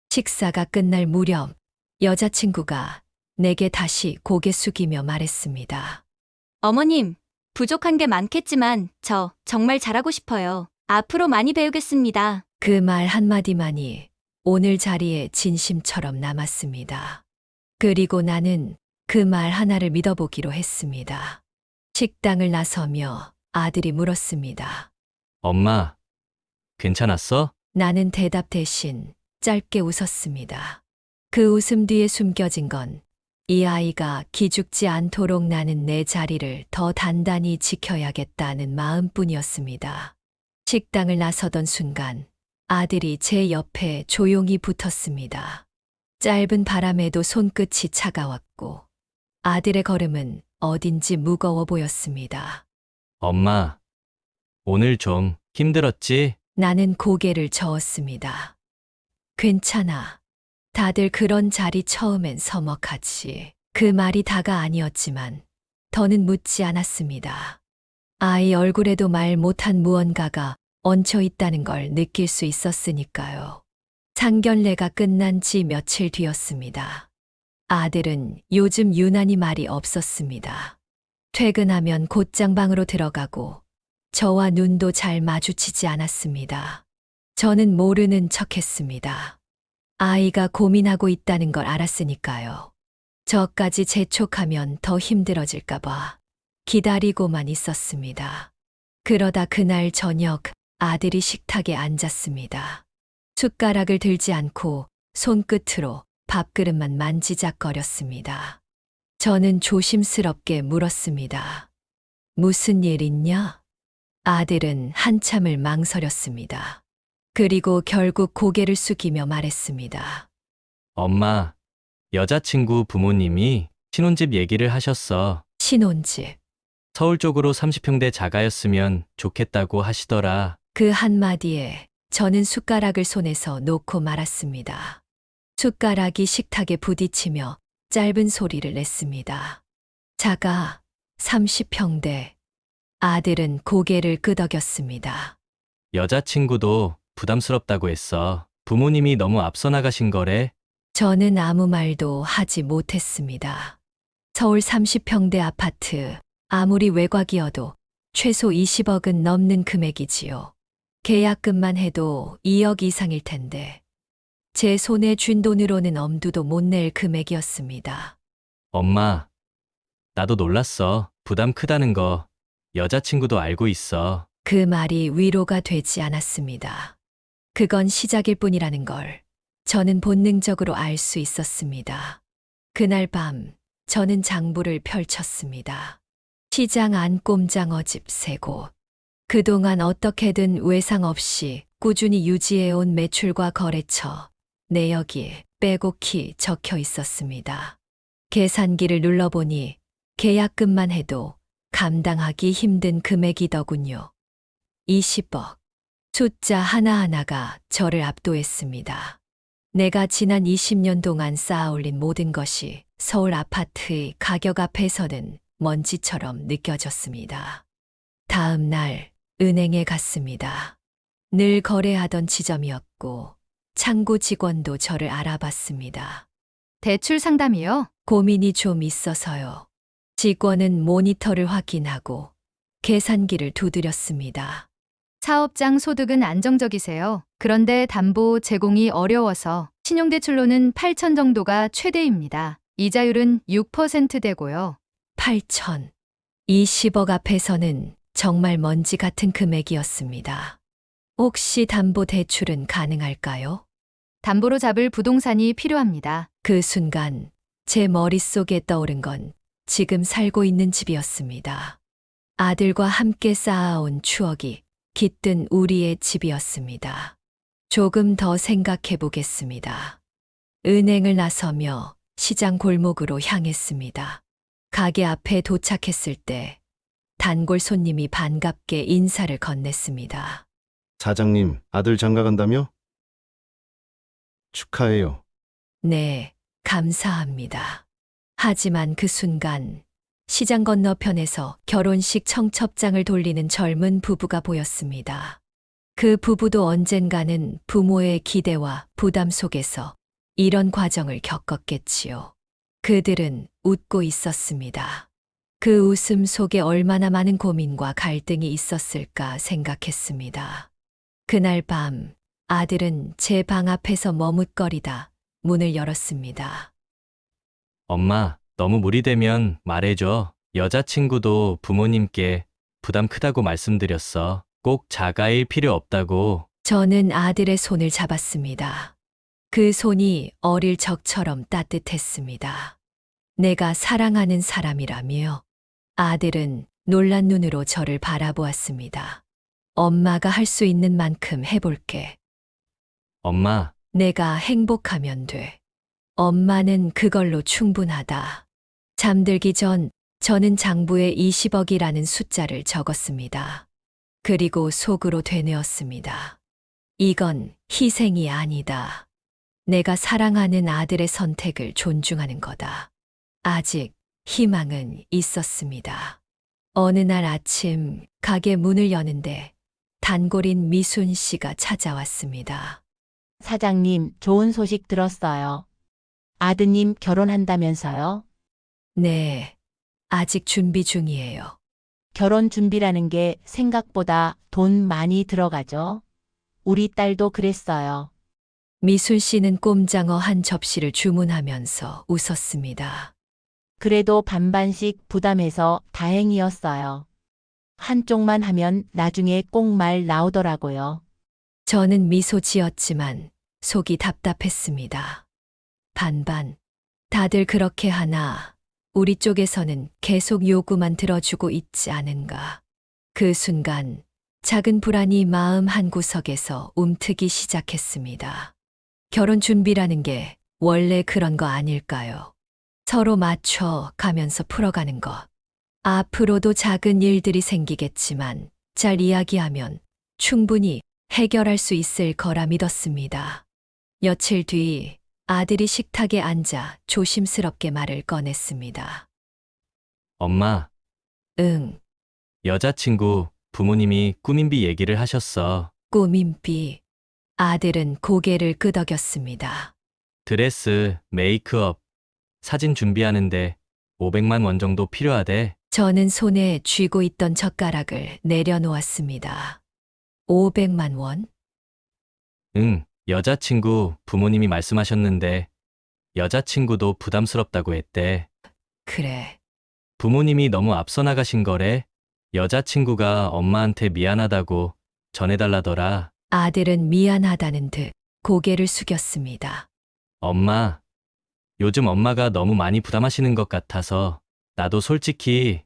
식사가 끝날 무렵 여자친구가 내게 다시 고개 숙이며 말했습니다. 어머님, 부족한 게 많겠지만 저 정말 잘하고 싶어요. 앞으로 많이 배우겠습니다. 그 말 한마디만이 오늘 자리에 진심처럼 남았습니다. 그리고 나는 그 말 하나를 믿어보기로 했습니다. 식당을 나서며 아들이 물었습니다. 엄마, 괜찮았어? 나는 대답 대신 짧게 웃었습니다. 그 웃음 뒤에 숨겨진 건 이 아이가 기죽지 않도록 나는 내 자리를 더 단단히 지켜야겠다는 마음뿐이었습니다. 식당을 나서던 순간 아들이 제 옆에 조용히 붙었습니다. 짧은 바람에도 손끝이 차가웠고 아들의 걸음은 어딘지 무거워 보였습니다. 엄마, 오늘 좀 힘들었지? 나는 고개를 저었습니다. 괜찮아. 다들 그런 자리 처음엔 서먹하지. 그 말이 다가 아니었지만 더는 묻지 않았습니다. 아이 얼굴에도 말 못한 무언가가 얹혀 있다는 걸 느낄 수 있었으니까요. 상견례가 끝난 지 며칠 뒤였습니다. 아들은 요즘 유난히 말이 없었습니다. 퇴근하면 곧장 방으로 들어가고 저와 눈도 잘 마주치지 않았습니다. 저는 모르는 척했습니다. 아이가 고민하고 있다는 걸 알았으니까요. 저까지 재촉하면 더 힘들어질까봐 기다리고만 있었습니다. 그러다 그날 저녁 아들이 식탁에 앉았습니다. 숟가락을 들지 않고 손끝으로 밥그릇만 만지작거렸습니다. 저는 조심스럽게 물었습니다. 무슨 일 있냐? 아들은 한참을 망설였습니다. 그리고 결국 고개를 숙이며 말했습니다. 엄마, 여자친구 부모님이 신혼집 얘기를 하셨어. 신혼집. 서울 쪽으로 30평대 자가였으면 좋겠다고 하시더라. 그 한마디에 저는 숟가락을 손에서 놓고 말았습니다. 숟가락이 식탁에 부딪히며 짧은 소리를 냈습니다. 자가 30평대. 아들은 고개를 끄덕였습니다. 여자친구도 부담스럽다고 했어. 부모님이 너무 앞서 나가신 거래. 저는 아무 말도 하지 못했습니다. 서울 30평대 아파트, 아무리 외곽이어도 최소 20억은 넘는 금액이지요. 계약금만 해도 2억 이상일 텐데 제 손에 쥔 돈으로는 엄두도 못 낼 금액이었습니다. 엄마, 나도 놀랐어. 부담 크다는 거 여자친구도 알고 있어. 그 말이 위로가 되지 않았습니다. 그건 시작일 뿐이라는 걸 저는 본능적으로 알 수 있었습니다. 그날 밤 저는 장부를 펼쳤습니다. 시장 안 꼼장어 집 3곳. 그동안 어떻게든 외상 없이 꾸준히 유지해온 매출과 거래처, 내역이 빼곡히 적혀 있었습니다. 계산기를 눌러보니 계약금만 해도 감당하기 힘든 금액이더군요. 20억. 숫자 하나하나가 저를 압도했습니다. 내가 지난 20년 동안 쌓아올린 모든 것이 서울 아파트의 가격 앞에서는 먼지처럼 느껴졌습니다. 다음 날 은행에 갔습니다. 늘 거래하던 지점이었고 창구 직원도 저를 알아봤습니다. 대출 상담이요? 고민이 좀 있어서요. 직원은 모니터를 확인하고 계산기를 두드렸습니다. 사업장 소득은 안정적이세요. 그런데 담보 제공이 어려워서 신용대출로는 8천 정도가 최대입니다. 이자율은 6%대고요. 8천. 20억 앞에서는 정말 먼지 같은 금액이었습니다. 혹시 담보 대출은 가능할까요? 담보로 잡을 부동산이 필요합니다. 그 순간 제 머릿속에 떠오른 건 지금 살고 있는 집이었습니다. 아들과 함께 쌓아온 추억이 깃든 우리의 집이었습니다. 조금 더 생각해 보겠습니다. 은행을 나서며 시장 골목으로 향했습니다. 가게 앞에 도착했을 때 단골 손님이 반갑게 인사를 건넸습니다. 사장님, 아들 장가 간다며? 축하해요. 네, 감사합니다. 하지만 그 순간 시장 건너편에서 결혼식 청첩장을 돌리는 젊은 부부가 보였습니다. 그 부부도 언젠가는 부모의 기대와 부담 속에서 이런 과정을 겪었겠지요. 그들은 웃고 있었습니다. 그 웃음 속에 얼마나 많은 고민과 갈등이 있었을까 생각했습니다. 그날 밤 아들은 제 방 앞에서 머뭇거리다 문을 열었습니다. 엄마, 너무 무리되면 말해줘. 여자친구도 부모님께 부담 크다고 말씀드렸어. 꼭 자가일 필요 없다고. 저는 아들의 손을 잡았습니다. 그 손이 어릴 적처럼 따뜻했습니다. 내가 사랑하는 사람이라며. 아들은 놀란 눈으로 저를 바라보았습니다. 엄마가 할 수 있는 만큼 해볼게. 엄마, 내가 행복하면 돼. 엄마는 그걸로 충분하다. 잠들기 전 저는 장부에 20억이라는 숫자를 적었습니다. 그리고 속으로 되뇌었습니다. 이건 희생이 아니다. 내가 사랑하는 아들의 선택을 존중하는 거다. 아직 희망은 있었습니다. 어느 날 아침 가게 문을 여는데 단골인 미순 씨가 찾아왔습니다. 사장님, 좋은 소식 들었어요. 아드님 결혼한다면서요? 네, 아직 준비 중이에요. 결혼 준비라는 게 생각보다 돈 많이 들어가죠? 우리 딸도 그랬어요. 미순 씨는 꼼장어 한 접시를 주문하면서 웃었습니다. 그래도 반반씩 부담해서 다행이었어요. 한쪽만 하면 나중에 꼭 말 나오더라고요. 저는 미소 지었지만 속이 답답했습니다. 반반. 다들 그렇게 하나, 우리 쪽에서는 계속 요구만 들어주고 있지 않은가. 그 순간 작은 불안이 마음 한구석에서 움트기 시작했습니다. 결혼 준비라는 게 원래 그런 거 아닐까요? 서로 맞춰 가면서 풀어가는 것. 앞으로도 작은 일들이 생기겠지만 잘 이야기하면 충분히 해결할 수 있을 거라 믿었습니다. 며칠 뒤 아들이 식탁에 앉아 조심스럽게 말을 꺼냈습니다. 엄마, 응, 여자친구 부모님이 꾸민비 얘기를 하셨어. 꾸민비. 아들은 고개를 끄덕였습니다. 드레스, 메이크업, 사진 준비하는데 500만 원 정도 필요하대. 저는 손에 쥐고 있던 젓가락을 내려놓았습니다. 500만 원? 응, 여자친구 부모님이 말씀하셨는데 여자친구도 부담스럽다고 했대. 그래. 부모님이 너무 앞서 나가신 거래. 여자친구가 엄마한테 미안하다고 전해달라더라. 아들은 미안하다는 듯 고개를 숙였습니다. 엄마, 요즘 엄마가 너무 많이 부담하시는 것 같아서 나도 솔직히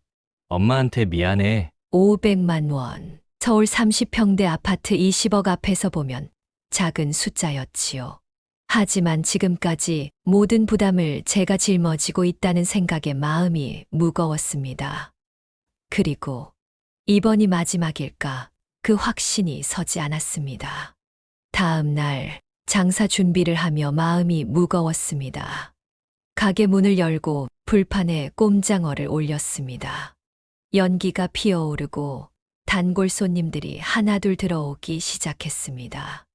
엄마한테 미안해. 500만 원. 서울 30평대 아파트 20억 앞에서 보면 작은 숫자였지요. 하지만 지금까지 모든 부담을 제가 짊어지고 있다는 생각에 마음이 무거웠습니다. 그리고 이번이 마지막일까 그 확신이 서지 않았습니다. 다음 날 장사 준비를 하며 마음이 무거웠습니다. 가게 문을 열고 불판에 꼼장어를 올렸습니다. 연기가 피어오르고 단골 손님들이 하나둘 들어오기 시작했습니다.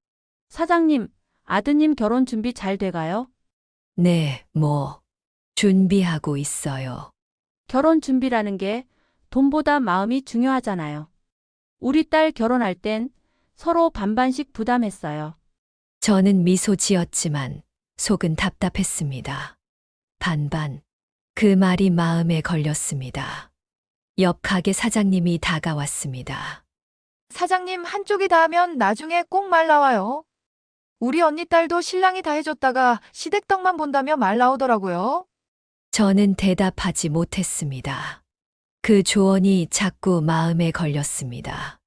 사장님, 아드님 결혼 준비 잘 돼가요? 네, 준비하고 있어요. 결혼 준비라는 게 돈보다 마음이 중요하잖아요. 우리 딸 결혼할 땐 서로 반반씩 부담했어요. 저는 미소 지었지만 속은 답답했습니다. 반반. 그 말이 마음에 걸렸습니다. 옆 가게 사장님이 다가왔습니다. 사장님 한쪽이 다 하면 나중에 꼭 말 나와요. 우리 언니 딸도 신랑이 다 해줬다가 시댁떡만 본다며 말 나오더라고요. 저는 대답하지 못했습니다. 그 조언이 자꾸 마음에 걸렸습니다.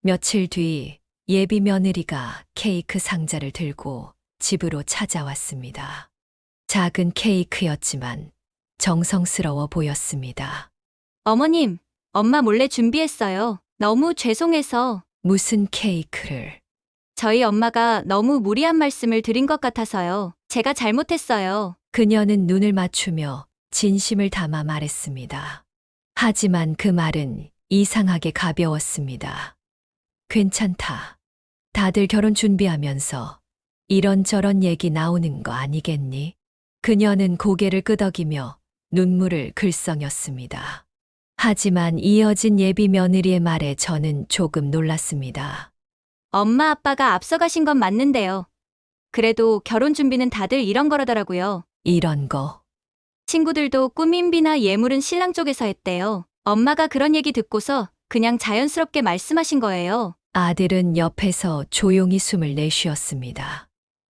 며칠 뒤 예비 며느리가 케이크 상자를 들고 집으로 찾아왔습니다. 작은 케이크였지만 정성스러워 보였습니다. 어머님, 엄마 몰래 준비했어요. 너무 죄송해서. 무슨 케이크를? 저희 엄마가 너무 무리한 말씀을 드린 것 같아서요. 제가 잘못했어요. 그녀는 눈을 맞추며 진심을 담아 말했습니다. 하지만 그 말은 이상하게 가벼웠습니다. 괜찮다. 다들 결혼 준비하면서 이런저런 얘기 나오는 거 아니겠니? 그녀는 고개를 끄덕이며 눈물을 글썽였습니다. 하지만 이어진 예비 며느리의 말에 저는 조금 놀랐습니다. 엄마 아빠가 앞서가신 건 맞는데요. 그래도 결혼 준비는 다들 이런 거라더라고요. 이런 거. 친구들도 꾸민비나 예물은 신랑 쪽에서 했대요. 엄마가 그런 얘기 듣고서 그냥 자연스럽게 말씀하신 거예요. 아들은 옆에서 조용히 숨을 내쉬었습니다.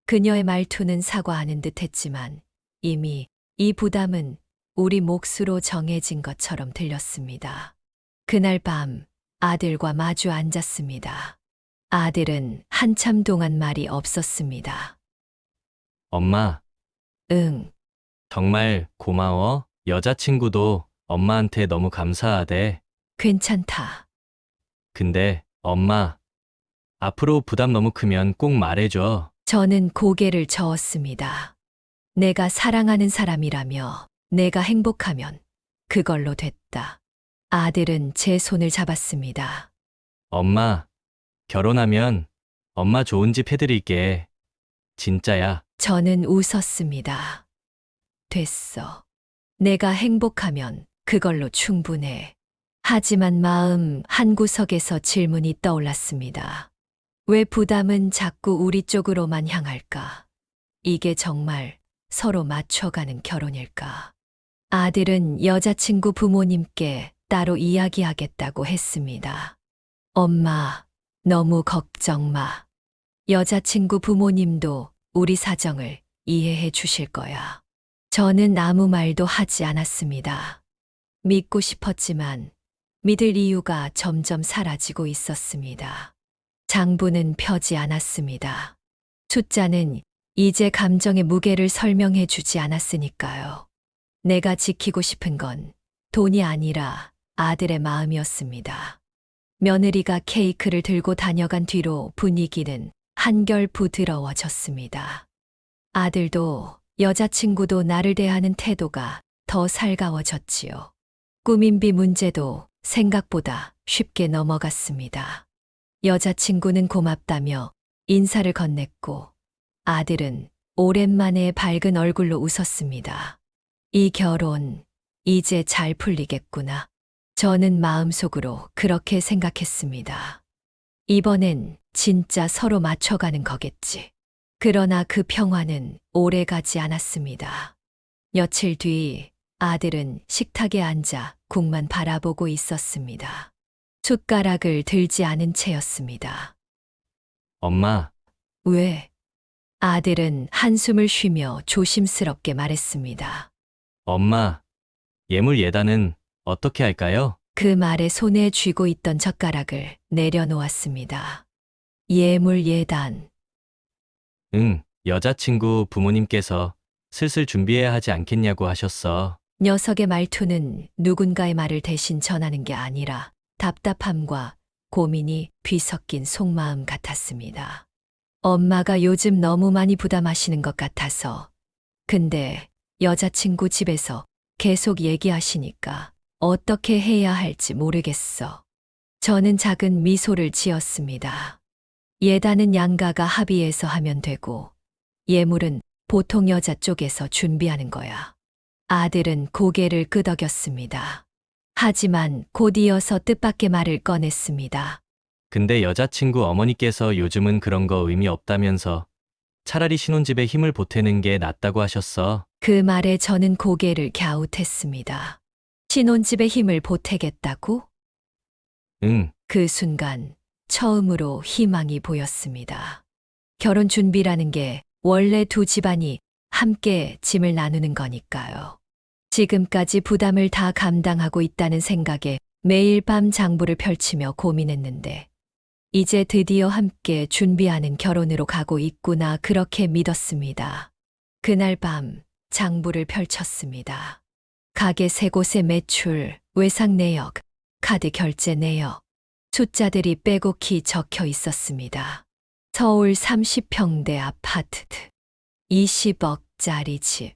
그녀의 말투는 사과하는 듯 했지만 이미 이 부담은 우리 몫으로 정해진 것처럼 들렸습니다. 그날 밤 아들과 마주 앉았습니다. 아들은 한참 동안 말이 없었습니다. 엄마, 응, 정말 고마워. 여자친구도 엄마한테 너무 감사하대. 괜찮다. 근데 엄마, 앞으로 부담 너무 크면 꼭 말해줘. 저는 고개를 저었습니다. 내가 사랑하는 사람이라며 내가 행복하면 그걸로 됐다. 아들은 제 손을 잡았습니다. 엄마, 결혼하면 엄마 좋은 집 해드릴게. 진짜야. 저는 웃었습니다. 됐어. 내가 행복하면 그걸로 충분해. 하지만 마음 한구석에서 질문이 떠올랐습니다. 왜 부담은 자꾸 우리 쪽으로만 향할까? 이게 정말 서로 맞춰가는 결혼일까? 아들은 여자친구 부모님께 따로 이야기하겠다고 했습니다. 엄마, 너무 걱정 마. 여자친구 부모님도 우리 사정을 이해해 주실 거야. 저는 아무 말도 하지 않았습니다. 믿고 싶었지만 믿을 이유가 점점 사라지고 있었습니다. 장부는 펴지 않았습니다. 숫자는 이제 감정의 무게를 설명해 주지 않았으니까요. 내가 지키고 싶은 건 돈이 아니라 아들의 마음이었습니다. 며느리가 케이크를 들고 다녀간 뒤로 분위기는 한결 부드러워졌습니다. 아들도 여자친구도 나를 대하는 태도가 더 살가워졌지요. 꾸민비 문제도 생각보다 쉽게 넘어갔습니다. 여자친구는 고맙다며 인사를 건넸고 아들은 오랜만에 밝은 얼굴로 웃었습니다. 이 결혼 이제 잘 풀리겠구나. 저는 마음속으로 그렇게 생각했습니다. 이번엔 진짜 서로 맞춰가는 거겠지. 그러나 그 평화는 오래 가지 않았습니다. 며칠 뒤 아들은 식탁에 앉아 국만 바라보고 있었습니다. 숟가락을 들지 않은 채였습니다. 엄마, 왜? 아들은 한숨을 쉬며 조심스럽게 말했습니다. 엄마, 예물 예단은 어떻게 할까요? 그 말에 손에 쥐고 있던 젓가락을 내려놓았습니다. 예물 예단. 응, 여자친구 부모님께서 슬슬 준비해야 하지 않겠냐고 하셨어. 녀석의 말투는 누군가의 말을 대신 전하는 게 아니라 답답함과 고민이 뒤섞인 속마음 같았습니다. 엄마가 요즘 너무 많이 부담하시는 것 같아서. 근데 여자친구 집에서 계속 얘기하시니까 어떻게 해야 할지 모르겠어. 저는 작은 미소를 지었습니다. 예단은 양가가 합의해서 하면 되고 예물은 보통 여자 쪽에서 준비하는 거야. 아들은 고개를 끄덕였습니다. 하지만 곧 이어서 뜻밖의 말을 꺼냈습니다. 근데 여자친구 어머니께서 요즘은 그런 거 의미 없다면서 차라리 신혼집에 힘을 보태는 게 낫다고 하셨어. 그 말에 저는 고개를 갸웃했습니다. 신혼집에 힘을 보태겠다고? 응, 그 순간 처음으로 희망이 보였습니다. 결혼 준비라는 게 원래 두 집안이 함께 짐을 나누는 거니까요. 지금까지 부담을 다 감당하고 있다는 생각에 매일 밤 장부를 펼치며 고민했는데 이제 드디어 함께 준비하는 결혼으로 가고 있구나 그렇게 믿었습니다. 그날 밤 장부를 펼쳤습니다. 가게 세 곳의 매출, 외상 내역, 카드 결제 내역, 숫자들이 빼곡히 적혀 있었습니다. 서울 30평대 아파트, 20억짜리 집,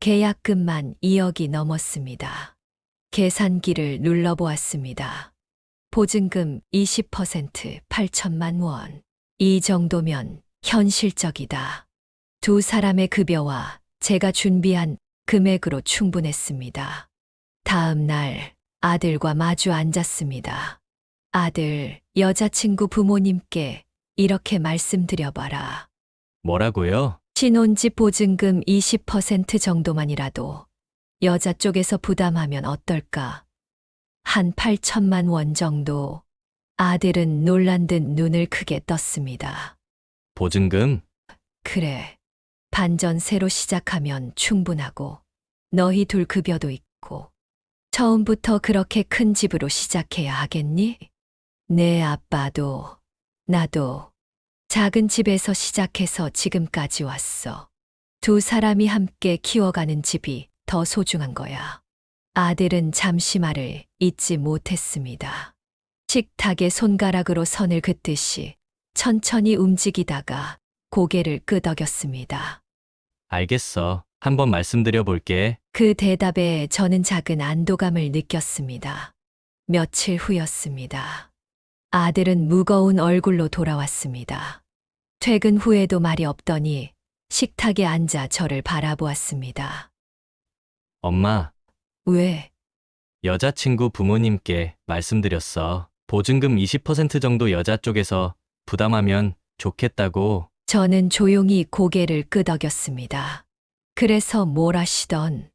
계약금만 2억이 넘었습니다. 계산기를 눌러보았습니다. 보증금 20% 8천만 원. 이 정도면 현실적이다. 두 사람의 급여와 제가 준비한 금액으로 충분했습니다. 다음 날 아들과 마주 앉았습니다. 아들, 여자친구 부모님께 이렇게 말씀드려봐라. 뭐라고요? 신혼집 보증금 20% 정도만이라도 여자 쪽에서 부담하면 어떨까? 한 8천만 원 정도. 아들은 놀란 듯 눈을 크게 떴습니다. 보증금? 그래. 반전 새로 시작하면 충분하고 너희 둘 급여도 있고 처음부터 그렇게 큰 집으로 시작해야 하겠니? 내 아빠도 나도 작은 집에서 시작해서 지금까지 왔어. 두 사람이 함께 키워가는 집이 더 소중한 거야. 아들은 잠시 말을 잇지 못했습니다. 식탁에 손가락으로 선을 긋듯이 천천히 움직이다가 고개를 끄덕였습니다. 알겠어. 한번 말씀드려 볼게. 그 대답에 저는 작은 안도감을 느꼈습니다. 며칠 후였습니다. 아들은 무거운 얼굴로 돌아왔습니다. 퇴근 후에도 말이 없더니 식탁에 앉아 저를 바라보았습니다. 엄마, 왜? 여자친구 부모님께 말씀드렸어. 보증금 20% 정도 여자 쪽에서 부담하면 좋겠다고. 저는 조용히 고개를 끄덕였습니다. 그래서 뭘 하시던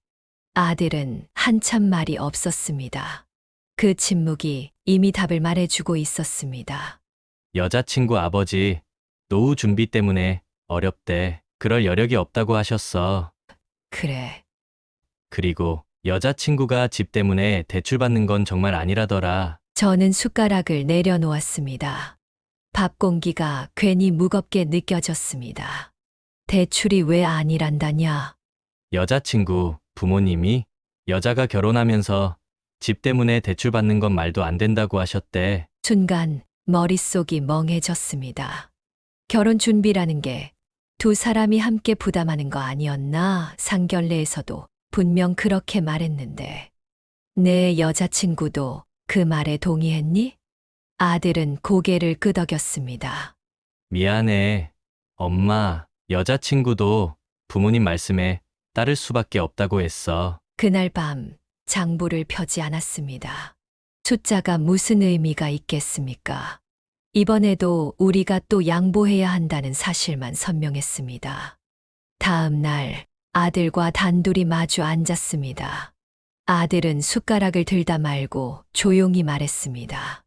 아들은 한참 말이 없었습니다. 그 침묵이 이미 답을 말해주고 있었습니다. 여자친구 아버지, 노후 준비 때문에 어렵대. 그럴 여력이 없다고 하셨어. 그래. 그리고 여자친구가 집 때문에 대출받는 건 정말 아니라더라. 저는 숟가락을 내려놓았습니다. 밥 공기가 괜히 무겁게 느껴졌습니다. 대출이 왜 아니란다냐? 여자친구 부모님이 여자가 결혼하면서 집 때문에 대출받는 건 말도 안 된다고 하셨대. 순간 머릿속이 멍해졌습니다. 결혼 준비라는 게 두 사람이 함께 부담하는 거 아니었나? 상견례에서도 분명 그렇게 말했는데. 내 여자친구도 그 말에 동의했니? 아들은 고개를 끄덕였습니다. 미안해. 엄마, 여자친구도 부모님 말씀에 따를 수밖에 없다고 했어. 그날 밤 장부를 펴지 않았습니다. 숫자가 무슨 의미가 있겠습니까? 이번에도 우리가 또 양보해야 한다는 사실만 선명했습니다. 다음 날 아들과 단둘이 마주 앉았습니다. 아들은 숟가락을 들다 말고 조용히 말했습니다.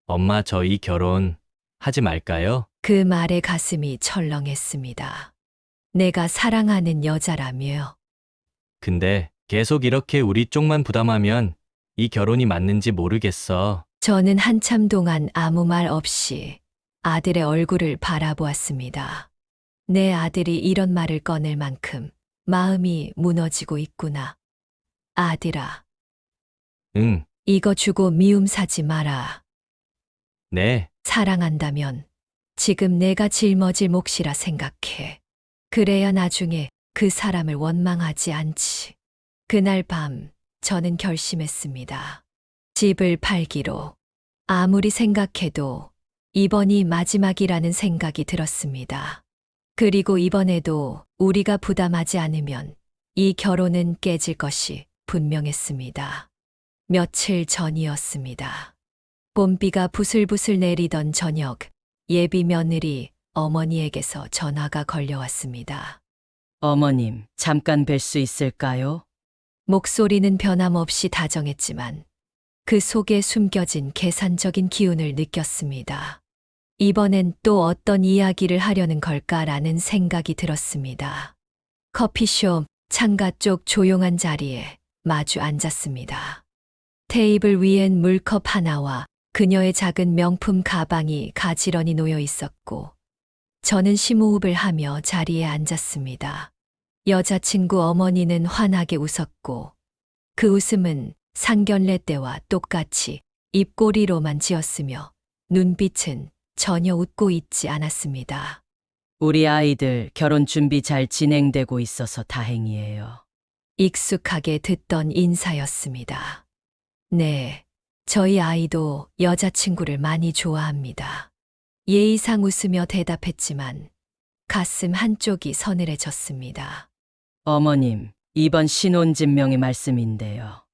엄마, 저희 결혼 하지 말까요? 그 말에 가슴이 철렁했습니다. 내가 사랑하는 여자라며. 근데 계속 이렇게 우리 쪽만 부담하면 이 결혼이 맞는지 모르겠어. 저는 한참 동안 아무 말 없이 아들의 얼굴을 바라보았습니다. 내 아들이 이런 말을 꺼낼 만큼 마음이 무너지고 있구나. 아들아, 응, 이거 주고 미움 사지 마라. 네. 사랑한다면 지금 내가 짊어질 몫이라 생각해. 그래야 나중에 그 사람을 원망하지 않지. 그날 밤 저는 결심했습니다. 집을 팔기로. 아무리 생각해도 이번이 마지막이라는 생각이 들었습니다. 그리고 이번에도 우리가 부담하지 않으면 이 결혼은 깨질 것이 분명했습니다. 며칠 전이었습니다. 봄비가 부슬부슬 내리던 저녁, 예비 며느리 어머니에게서 전화가 걸려왔습니다. 어머님, 잠깐 뵐 수 있을까요? 목소리는 변함없이 다정했지만 그 속에 숨겨진 계산적인 기운을 느꼈습니다. 이번엔 또 어떤 이야기를 하려는 걸까라는 생각이 들었습니다. 커피숍 창가 쪽 조용한 자리에 마주 앉았습니다. 테이블 위엔 물컵 하나와 그녀의 작은 명품 가방이 가지런히 놓여 있었고, 저는 심호흡을 하며 자리에 앉았습니다. 여자친구 어머니는 환하게 웃었고, 그 웃음은 상견례 때와 똑같이 입꼬리로만 지었으며, 눈빛은 전혀 웃고 있지 않았습니다. 우리 아이들 결혼 준비 잘 진행되고 있어서 다행이에요. 익숙하게 듣던 인사였습니다. 네, 저희 아이도 여자친구를 많이 좋아합니다. 예의상 웃으며 대답했지만 가슴 한쪽이 서늘해졌습니다. 어머님, 이번 신혼집명의 말씀인데요.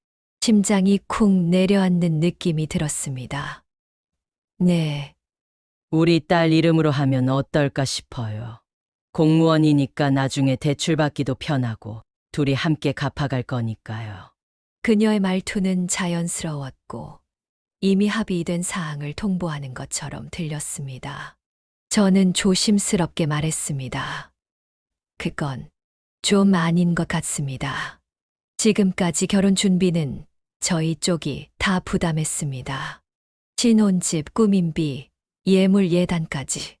심장이 쿵 내려앉는 느낌이 들었습니다. 네, 우리 딸 이름으로 하면 어떨까 싶어요. 공무원이니까 나중에 대출받기도 편하고 둘이 함께 갚아갈 거니까요. 그녀의 말투는 자연스러웠고 이미 합의된 사항을 통보하는 것처럼 들렸습니다. 저는 조심스럽게 말했습니다. 그건 좀 아닌 것 같습니다. 지금까지 결혼 준비는 저희 쪽이 다 부담했습니다. 신혼집 꾸민비, 예물 예단까지,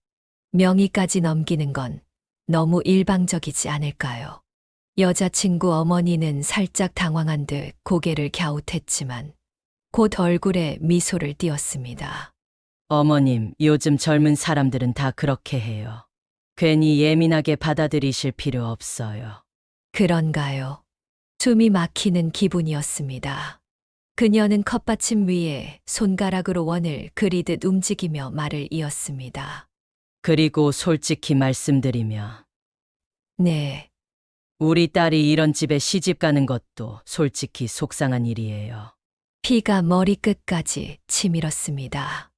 명의까지 넘기는 건 너무 일방적이지 않을까요? 여자친구 어머니는 살짝 당황한 듯 고개를 갸웃했지만 곧 얼굴에 미소를 띄었습니다. 어머님, 요즘 젊은 사람들은 다 그렇게 해요. 괜히 예민하게 받아들이실 필요 없어요. 그런가요? 숨이 막히는 기분이었습니다. 그녀는 컵받침 위에 손가락으로 원을 그리듯 움직이며 말을 이었습니다. 그리고 솔직히 말씀드리면 네, 우리 딸이 이런 집에 시집 가는 것도 솔직히 속상한 일이에요. 피가 머리끝까지 치밀었습니다.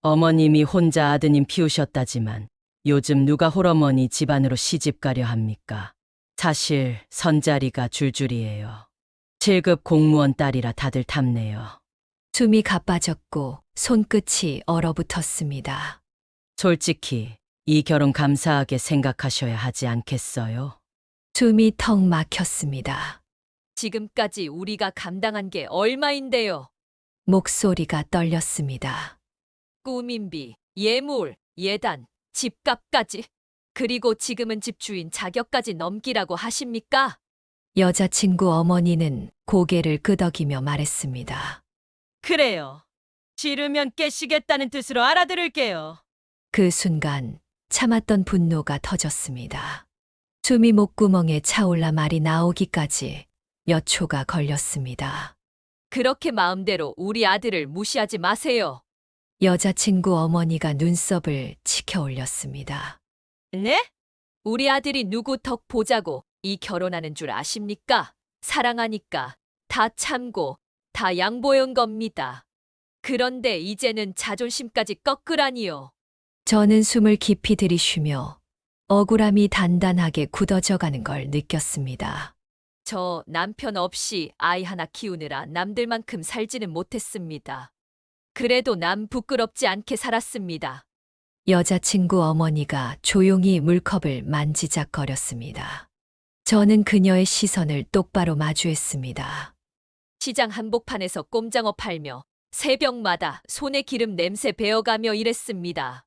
어머님이 혼자 아드님 키우셨다지만 요즘 누가 홀어머니 집안으로 시집 가려 합니까? 사실 선자리가 줄줄이에요. 7급 공무원 딸이라 다들 탐내요. 숨이 가빠졌고 손끝이 얼어붙었습니다. 솔직히 이 결혼 감사하게 생각하셔야 하지 않겠어요? 숨이 턱 막혔습니다. 지금까지 우리가 감당한 게 얼마인데요? 목소리가 떨렸습니다. 꾸민비, 예물, 예단, 집값까지. 그리고 지금은 집주인 자격까지 넘기라고 하십니까? 여자친구 어머니는 고개를 끄덕이며 말했습니다. 그래요. 지르면 깨시겠다는 뜻으로 알아들을게요. 그 순간 참았던 분노가 터졌습니다. 숨이 목구멍에 차올라 말이 나오기까지 몇 초가 걸렸습니다. 그렇게 마음대로 우리 아들을 무시하지 마세요. 여자친구 어머니가 눈썹을 치켜 올렸습니다. 네? 우리 아들이 누구 덕 보자고 이 결혼하는 줄 아십니까? 사랑하니까 다 참고 다 양보해온 겁니다. 그런데 이제는 자존심까지 꺾으라니요. 저는 숨을 깊이 들이쉬며 억울함이 단단하게 굳어져 가는 걸 느꼈습니다. 저 남편 없이 아이 하나 키우느라 남들만큼 살지는 못했습니다. 그래도 남 부끄럽지 않게 살았습니다. 여자친구 어머니가 조용히 물컵을 만지작거렸습니다. 저는 그녀의 시선을 똑바로 마주했습니다. 시장 한복판에서 꼼장어 팔며 새벽마다 손에 기름 냄새 배어가며 일했습니다.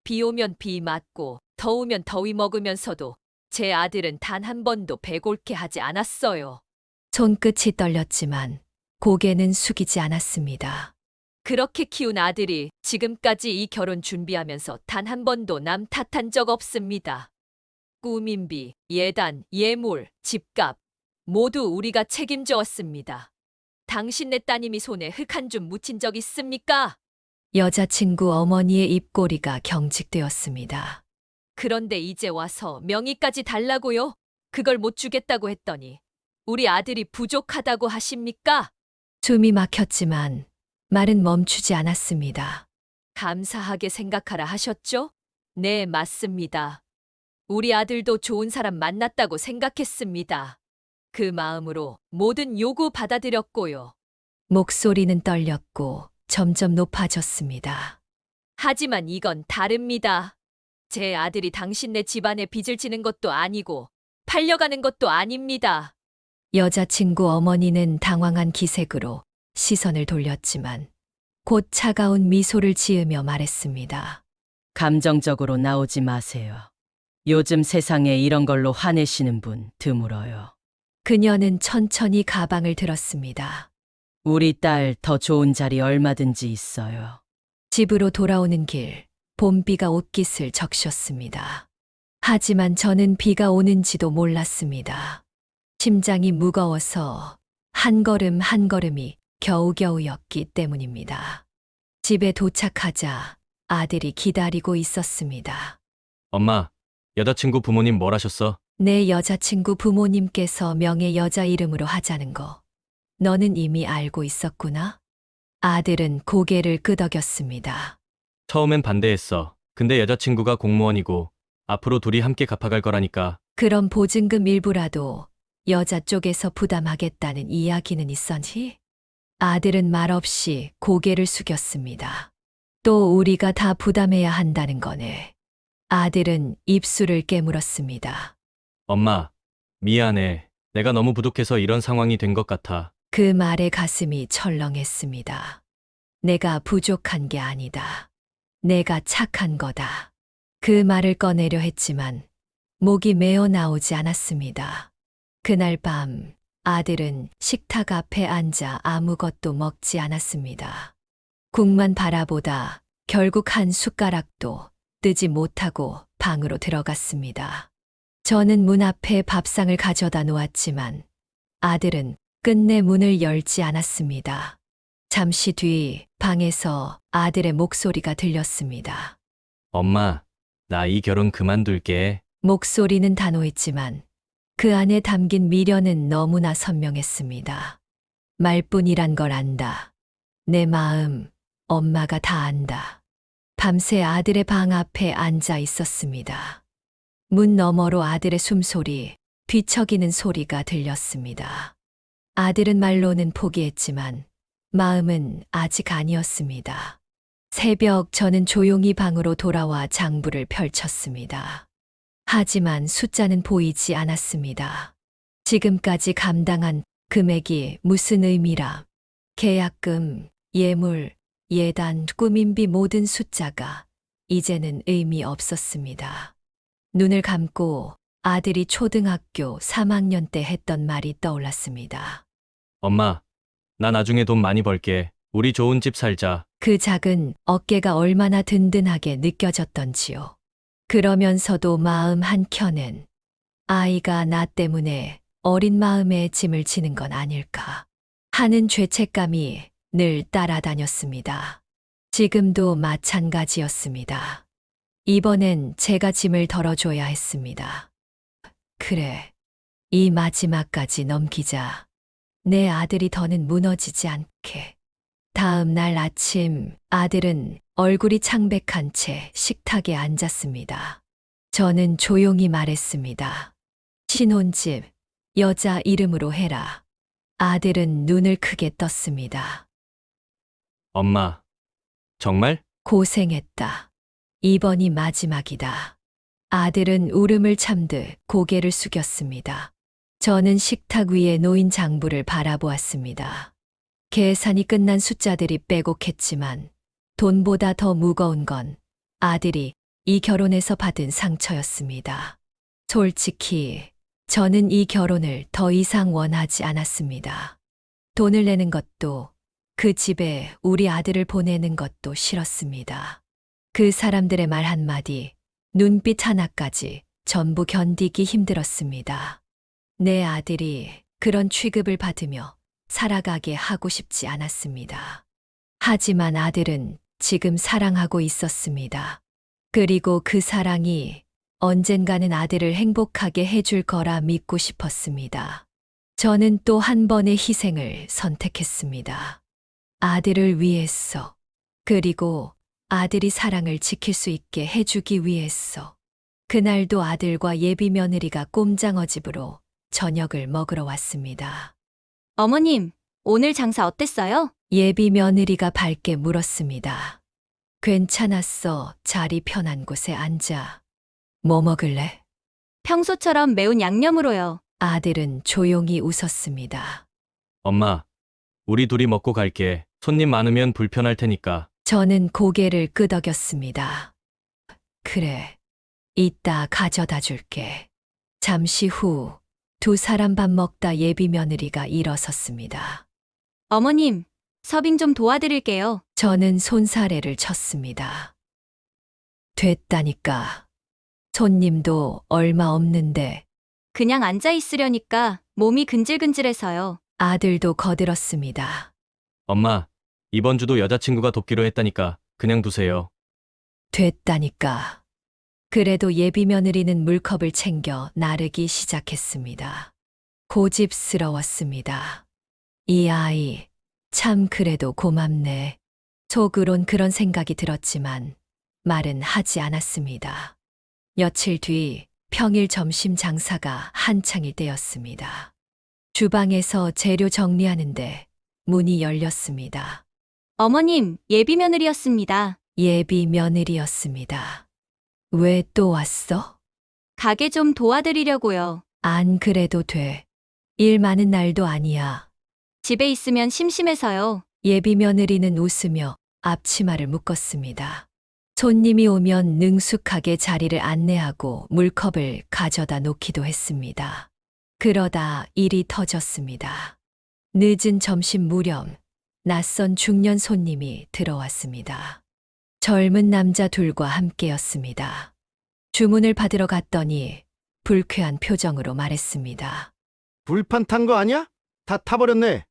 비 오면 비 맞고 더우면 더위 먹으면서도 제 아들은 단 한 번도 배골게 하지 않았어요. 손끝이 떨렸지만 고개는 숙이지 않았습니다. 그렇게 키운 아들이 지금까지 이 결혼 준비하면서 단 한 번도 남 탓한 적 없습니다. 꾸민비, 예단, 예물, 집값 모두 우리가 책임져 왔습니다. 당신네 따님이 손에 흙 한 줌 묻힌 적 있습니까? 여자친구 어머니의 입꼬리가 경직되었습니다. 그런데 이제 와서 명의까지 달라고요? 그걸 못 주겠다고 했더니 우리 아들이 부족하다고 하십니까? 숨이 막혔지만 말은 멈추지 않았습니다. 감사하게 생각하라 하셨죠? 네, 맞습니다. 우리 아들도 좋은 사람 만났다고 생각했습니다. 그 마음으로 모든 요구 받아들였고요. 목소리는 떨렸고 점점 높아졌습니다. 하지만 이건 다릅니다. 제 아들이 당신네 집안에 빚을 지는 것도 아니고 팔려가는 것도 아닙니다. 여자친구 어머니는 당황한 기색으로 시선을 돌렸지만 곧 차가운 미소를 지으며 말했습니다. 감정적으로 나오지 마세요. 요즘 세상에 이런 걸로 화내시는 분 드물어요. 그녀는 천천히 가방을 들었습니다. 우리 딸 더 좋은 자리 얼마든지 있어요. 집으로 돌아오는 길, 봄비가 옷깃을 적셨습니다. 하지만 저는 비가 오는지도 몰랐습니다. 심장이 무거워서 한 걸음 한 걸음이 겨우겨우였기 때문입니다. 집에 도착하자 아들이 기다리고 있었습니다. 엄마, 여자친구 부모님 뭘 하셨어? 내 여자친구 부모님께서 명예 여자 이름으로 하자는 거. 너는 이미 알고 있었구나? 아들은 고개를 끄덕였습니다. 처음엔 반대했어. 근데 여자친구가 공무원이고 앞으로 둘이 함께 갚아갈 거라니까. 그럼 보증금 일부라도 여자 쪽에서 부담하겠다는 이야기는 있었니? 아들은 말없이 고개를 숙였습니다. 또 우리가 다 부담해야 한다는 거네. 아들은 입술을 깨물었습니다. 엄마, 미안해. 내가 너무 부족해서 이런 상황이 된 것 같아. 그 말에 가슴이 철렁했습니다. 내가 부족한 게 아니다. 내가 착한 거다. 그 말을 꺼내려 했지만 목이 메어 나오지 않았습니다. 그날 밤 아들은 식탁 앞에 앉아 아무것도 먹지 않았습니다. 국만 바라보다 결국 한 숟가락도 뜨지 못하고 방으로 들어갔습니다. 저는 문 앞에 밥상을 가져다 놓았지만 아들은 끝내 문을 열지 않았습니다. 잠시 뒤 방에서 아들의 목소리가 들렸습니다. 엄마, 나 이 결혼 그만둘게. 목소리는 단호했지만 그 안에 담긴 미련은 너무나 선명했습니다. 말뿐이란 걸 안다. 내 마음, 엄마가 다 안다. 밤새 아들의 방 앞에 앉아 있었습니다. 문 너머로 아들의 숨소리, 뒤척이는 소리가 들렸습니다. 아들은 말로는 포기했지만 마음은 아직 아니었습니다. 새벽 저는 조용히 방으로 돌아와 장부를 펼쳤습니다. 하지만 숫자는 보이지 않았습니다. 지금까지 감당한 금액이 무슨 의미라. 계약금, 예물, 예단, 꾸민비 모든 숫자가 이제는 의미 없었습니다. 눈을 감고 아들이 초등학교 3학년 때 했던 말이 떠올랐습니다. 엄마, 나 나중에 돈 많이 벌게. 우리 좋은 집 살자. 그 작은 어깨가 얼마나 든든하게 느껴졌던지요. 그러면서도 마음 한켠엔 아이가 나 때문에 어린 마음에 짐을 지는 건 아닐까 하는 죄책감이 늘 따라다녔습니다. 지금도 마찬가지였습니다. 이번엔 제가 짐을 덜어줘야 했습니다. 그래, 이 마지막까지 넘기자. 내 아들이 더는 무너지지 않게. 다음 날 아침 아들은 얼굴이 창백한 채 식탁에 앉았습니다. 저는 조용히 말했습니다. 신혼집, 여자 이름으로 해라. 아들은 눈을 크게 떴습니다. 엄마, 정말? 고생했다. 이번이 마지막이다. 아들은 울음을 참듯 고개를 숙였습니다. 저는 식탁 위에 놓인 장부를 바라보았습니다. 계산이 끝난 숫자들이 빼곡했지만 돈보다 더 무거운 건 아들이 이 결혼에서 받은 상처였습니다. 솔직히 저는 이 결혼을 더 이상 원하지 않았습니다. 돈을 내는 것도 그 집에 우리 아들을 보내는 것도 싫었습니다. 그 사람들의 말 한마디, 눈빛 하나까지 전부 견디기 힘들었습니다. 내 아들이 그런 취급을 받으며 살아가게 하고 싶지 않았습니다. 하지만 아들은 지금 사랑하고 있었습니다. 그리고 그 사랑이 언젠가는 아들을 행복하게 해줄 거라 믿고 싶었습니다. 저는 또 한 번의 희생을 선택했습니다. 아들을 위해서, 그리고 아들이 사랑을 지킬 수 있게 해주기 위해서. 그날도 아들과 예비 며느리가 꼼장어 집으로 저녁을 먹으러 왔습니다. 어머님, 오늘 장사 어땠어요? 예비 며느리가 밝게 물었습니다. 괜찮았어. 자리 편한 곳에 앉아. 뭐 먹을래? 평소처럼 매운 양념으로요. 아들은 조용히 웃었습니다. 엄마, 우리 둘이 먹고 갈게. 손님 많으면 불편할 테니까. 저는 고개를 끄덕였습니다. 그래, 이따 가져다 줄게. 잠시 후 두 사람 밥 먹다 예비 며느리가 일어섰습니다. 어머님, 서빙 좀 도와드릴게요. 저는 손사래를 쳤습니다. 됐다니까. 손님도 얼마 없는데 그냥 앉아 있으려니까 몸이 근질근질해서요. 아들도 거들었습니다. 엄마, 이번 주도 여자친구가 돕기로 했다니까 그냥 두세요. 됐다니까. 그래도 예비 며느리는 물컵을 챙겨 나르기 시작했습니다. 고집스러웠습니다. 이 아이, 참 그래도 고맙네. 속으론 그런 생각이 들었지만 말은 하지 않았습니다. 며칠 뒤 평일 점심 장사가 한창일 때였습니다. 주방에서 재료 정리하는데 문이 열렸습니다. 어머님, 예비 며느리였습니다. 예비 며느리였습니다. 왜 또 왔어? 가게 좀 도와드리려고요. 안 그래도 돼. 일 많은 날도 아니야. 집에 있으면 심심해서요. 예비 며느리는 웃으며 앞치마를 묶었습니다. 손님이 오면 능숙하게 자리를 안내하고 물컵을 가져다 놓기도 했습니다. 그러다 일이 터졌습니다. 늦은 점심 무렵 낯선 중년 손님이 들어왔습니다. 젊은 남자 둘과 함께였습니다. 주문을 받으러 갔더니 불쾌한 표정으로 말했습니다. 불판 탄 거 아니야? 다 타버렸네.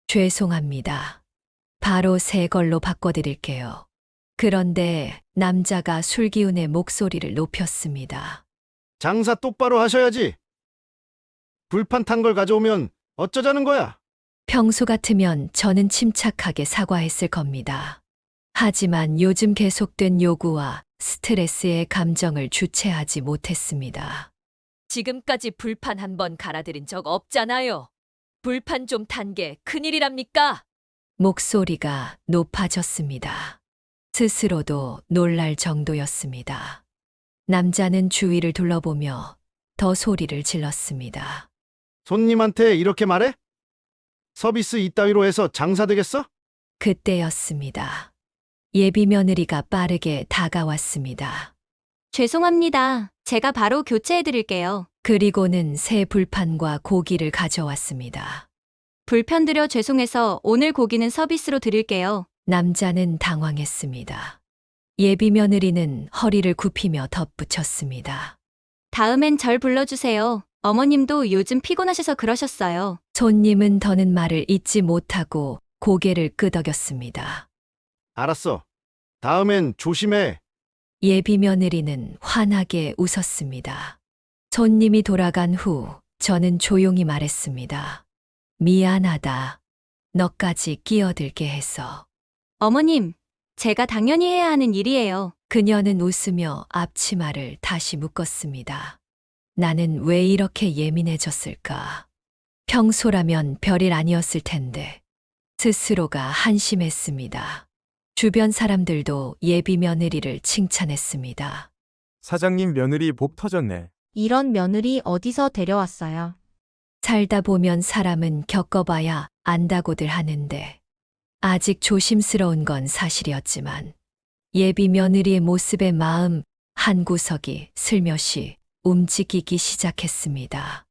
죄송합니다. 바로 새 걸로 바꿔드릴게요. 그런데 남자가 술기운의 목소리를 높였습니다. 장사 똑바로 하셔야지. 불판 탄 걸 가져오면 어쩌자는 거야? 평소 같으면 저는 침착하게 사과했을 겁니다. 하지만 요즘 계속된 요구와 스트레스의 감정을 주체하지 못했습니다. 지금까지 불판 한 번 갈아들인 적 없잖아요. 불판 좀 탄 게 큰일이랍니까? 목소리가 높아졌습니다. 스스로도 놀랄 정도였습니다. 남자는 주위를 둘러보며 더 소리를 질렀습니다. 손님한테 이렇게 말해? 서비스 이따위로 해서 장사 되겠어? 그때였습니다. 예비 며느리가 빠르게 다가왔습니다. 죄송합니다. 제가 바로 교체해 드릴게요. 그리고는 새 불판과 고기를 가져왔습니다. 불편드려 죄송해서 오늘 고기는 서비스로 드릴게요. 남자는 당황했습니다. 예비 며느리는 허리를 굽히며 덧붙였습니다. 다음엔 절 불러주세요. 어머님도 요즘 피곤하셔서 그러셨어요. 손님은 더는 말을 잇지 못하고 고개를 끄덕였습니다. 알았어. 다음엔 조심해. 예비 며느리는 환하게 웃었습니다. 손님이 돌아간 후 저는 조용히 말했습니다. 미안하다. 너까지 끼어들게 해서. 어머님, 제가 당연히 해야 하는 일이에요. 그녀는 웃으며 앞치마를 다시 묶었습니다. 나는 왜 이렇게 예민해졌을까? 평소라면 별일 아니었을 텐데. 스스로가 한심했습니다. 주변 사람들도 예비 며느리를 칭찬했습니다. 사장님 며느리 복 터졌네. 이런 며느리 어디서 데려왔어요? 살다 보면 사람은 겪어봐야 안다고들 하는데 아직 조심스러운 건 사실이었지만 예비 며느리의 모습에 마음 한 구석이 슬며시 움직이기 시작했습니다.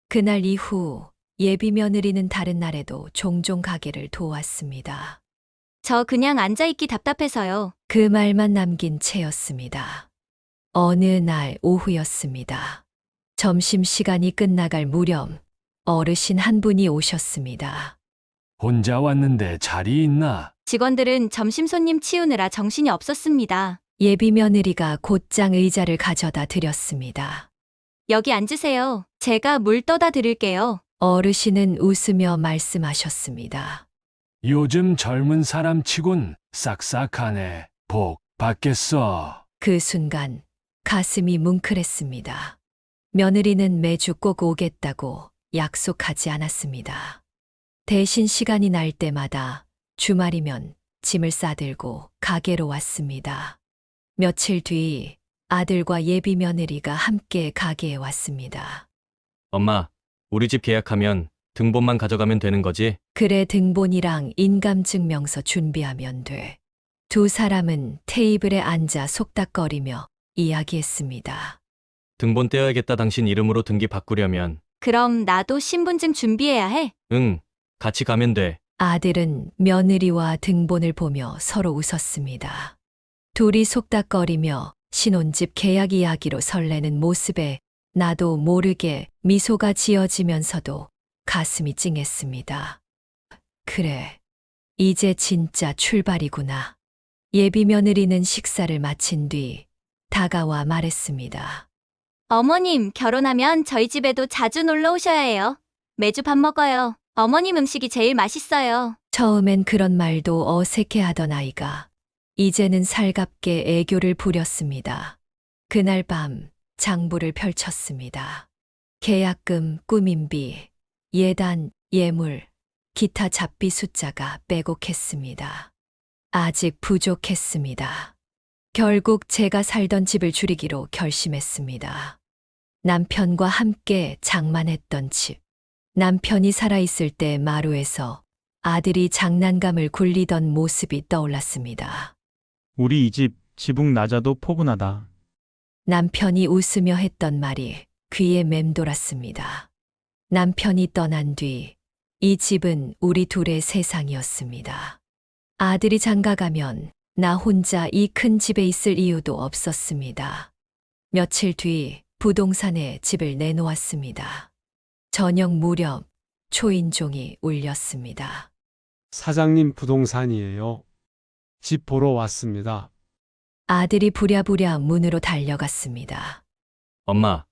그날 이후 예비 며느리는 다른 날에도 종종 가게를 도왔습니다. 저 그냥 앉아있기 답답해서요. 그 말만 남긴 채였습니다. 어느 날 오후였습니다. 점심시간이 끝나갈 무렵 어르신 한 분이 오셨습니다. 혼자 왔는데 자리 있나? 직원들은 점심 손님 치우느라 정신이 없었습니다. 예비 며느리가 곧장 의자를 가져다 드렸습니다. 여기 앉으세요. 제가 물 떠다 드릴게요. 어르신은 웃으며 말씀하셨습니다. 요즘 젊은 사람 치곤 싹싹하네. 복 받겠어. 그 순간 가슴이 뭉클했습니다. 며느리는 매주 꼭 오겠다고 약속하지 않았습니다. 대신 시간이 날 때마다 주말이면 짐을 싸들고 가게로 왔습니다. 며칠 뒤 아들과 예비 며느리가 함께 가게에 왔습니다. 엄마, 우리 집 계약하면 등본만 가져가면 되는 거지? 그래, 등본이랑 인감증명서 준비하면 돼. 두 사람은 테이블에 앉아 속닥거리며 이야기했습니다. 등본 떼어야겠다. 당신 이름으로 등기 바꾸려면. 그럼 나도 신분증 준비해야 해? 응, 같이 가면 돼. 아들은 며느리와 등본을 보며 서로 웃었습니다. 둘이 속닥거리며 신혼집 계약 이야기로 설레는 모습에 나도 모르게 미소가 지어지면서도 가슴이 찡했습니다. 그래, 이제 진짜 출발이구나. 예비 며느리는 식사를 마친 뒤 다가와 말했습니다. 어머님, 결혼하면 저희 집에도 자주 놀러 오셔야 해요. 매주 밥 먹어요. 어머님 음식이 제일 맛있어요. 처음엔 그런 말도 어색해하던 아이가 이제는 살갑게 애교를 부렸습니다. 그날 밤 장부를 펼쳤습니다. 계약금, 꾸민비, 예단, 예물, 기타 잡비 숫자가 빼곡했습니다. 아직 부족했습니다. 결국 제가 살던 집을 줄이기로 결심했습니다. 남편과 함께 장만했던 집. 남편이 살아있을 때 마루에서 아들이 장난감을 굴리던 모습이 떠올랐습니다. 우리 이 집 지붕 낮아도 포근하다. 남편이 웃으며 했던 말이 귀에 맴돌았습니다. 남편이 떠난 뒤 이 집은 우리 둘의 세상이었습니다. 아들이 장가가면 나 혼자 이 큰 집에 있을 이유도 없었습니다. 며칠 뒤 부동산에 집을 내놓았습니다. 저녁 무렵 초인종이 울렸습니다. 사장님 부동산이에요. 집 보러 왔습니다. 아들이 부랴부랴 문으로 달려갔습니다. 엄마,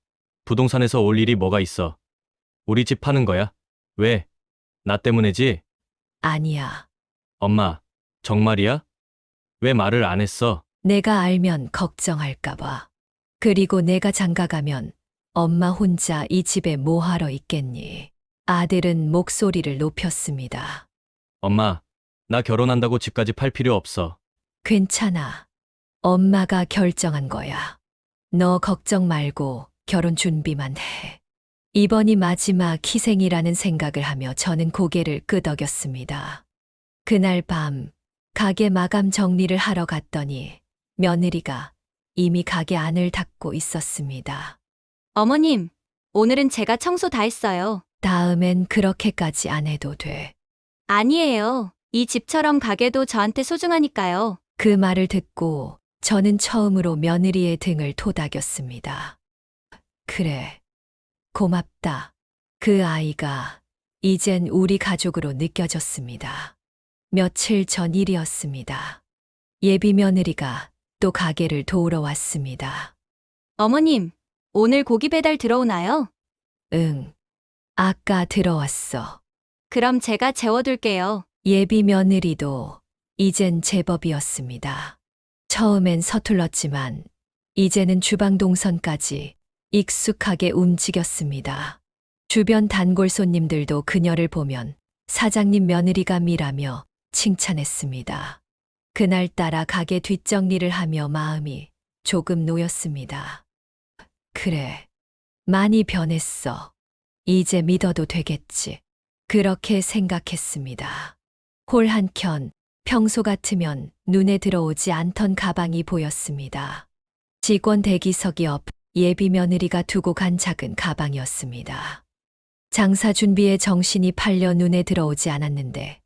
부동산에서 올 일이 뭐가 있어? 우리 집 파는 거야? 왜? 나 때문이지? 아니야. 엄마, 정말이야? 왜 말을 안 했어? 내가 알면 걱정할까봐. 그리고 내가 장가가면 엄마 혼자 이 집에 뭐 하러 있겠니? 아들은 목소리를 높였습니다. 엄마, 나 결혼한다고 집까지 팔 필요 없어. 괜찮아. 엄마가 결정한 거야. 너 걱정 말고 결혼 준비만 해. 이번이 마지막 희생이라는 생각을 하며 저는 고개를 끄덕였습니다. 그날 밤 가게 마감 정리를 하러 갔더니 며느리가 이미 가게 안을 닫고 있었습니다. 어머님, 오늘은 제가 청소 다 했어요. 다음엔 그렇게까지 안 해도 돼. 아니에요. 이 집처럼 가게도 저한테 소중하니까요. 그 말을 듣고 저는 처음으로 며느리의 등을 토닥였습니다. 그래, 고맙다. 그 아이가 이젠 우리 가족으로 느껴졌습니다. 며칠 전 일이었습니다. 예비 며느리가 또 가게를 도우러 왔습니다. 어머님, 오늘 고기 배달 들어오나요? 응, 아까 들어왔어. 그럼 제가 재워둘게요. 예비 며느리도 이젠 제법이었습니다. 처음엔 서툴렀지만 이제는 주방 동선까지 익숙하게 움직였습니다. 주변 단골 손님들도 그녀를 보면 사장님 며느리감이라며 칭찬했습니다. 그날따라 가게 뒷정리를 하며 마음이 조금 놓였습니다. 그래, 많이 변했어. 이제 믿어도 되겠지. 그렇게 생각했습니다. 홀 한켠 평소 같으면 눈에 들어오지 않던 가방이 보였습니다. 직원 대기석 옆 예비 며느리가 두고 간 작은 가방이었습니다. 장사 준비에 정신이 팔려 눈에 들어오지 않았는데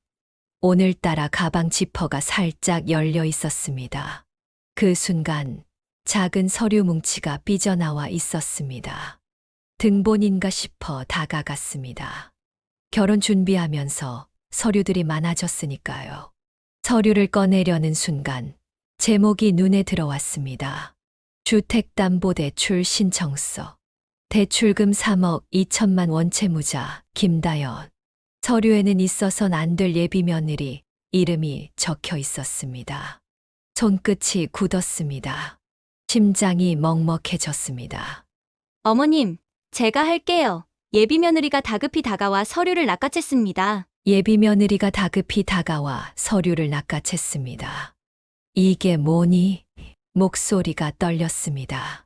오늘따라 가방 지퍼가 살짝 열려 있었습니다. 그 순간 작은 서류 뭉치가 삐져나와 있었습니다. 등본인가 싶어 다가갔습니다. 결혼 준비하면서 서류들이 많아졌으니까요. 서류를 꺼내려는 순간 제목이 눈에 들어왔습니다. 주택담보대출 신청서. 대출금 3억 2천만 원 채무자 김다연. 서류에는 있어선 안 될 예비 며느리 이름이 적혀 있었습니다. 손끝이 굳었습니다. 심장이 먹먹해졌습니다. 어머님, 제가 할게요. 예비 며느리가 다급히 다가와 서류를 낚아챘습니다. 예비 며느리가 다급히 다가와 서류를 낚아챘습니다. 이게 뭐니? 목소리가 떨렸습니다.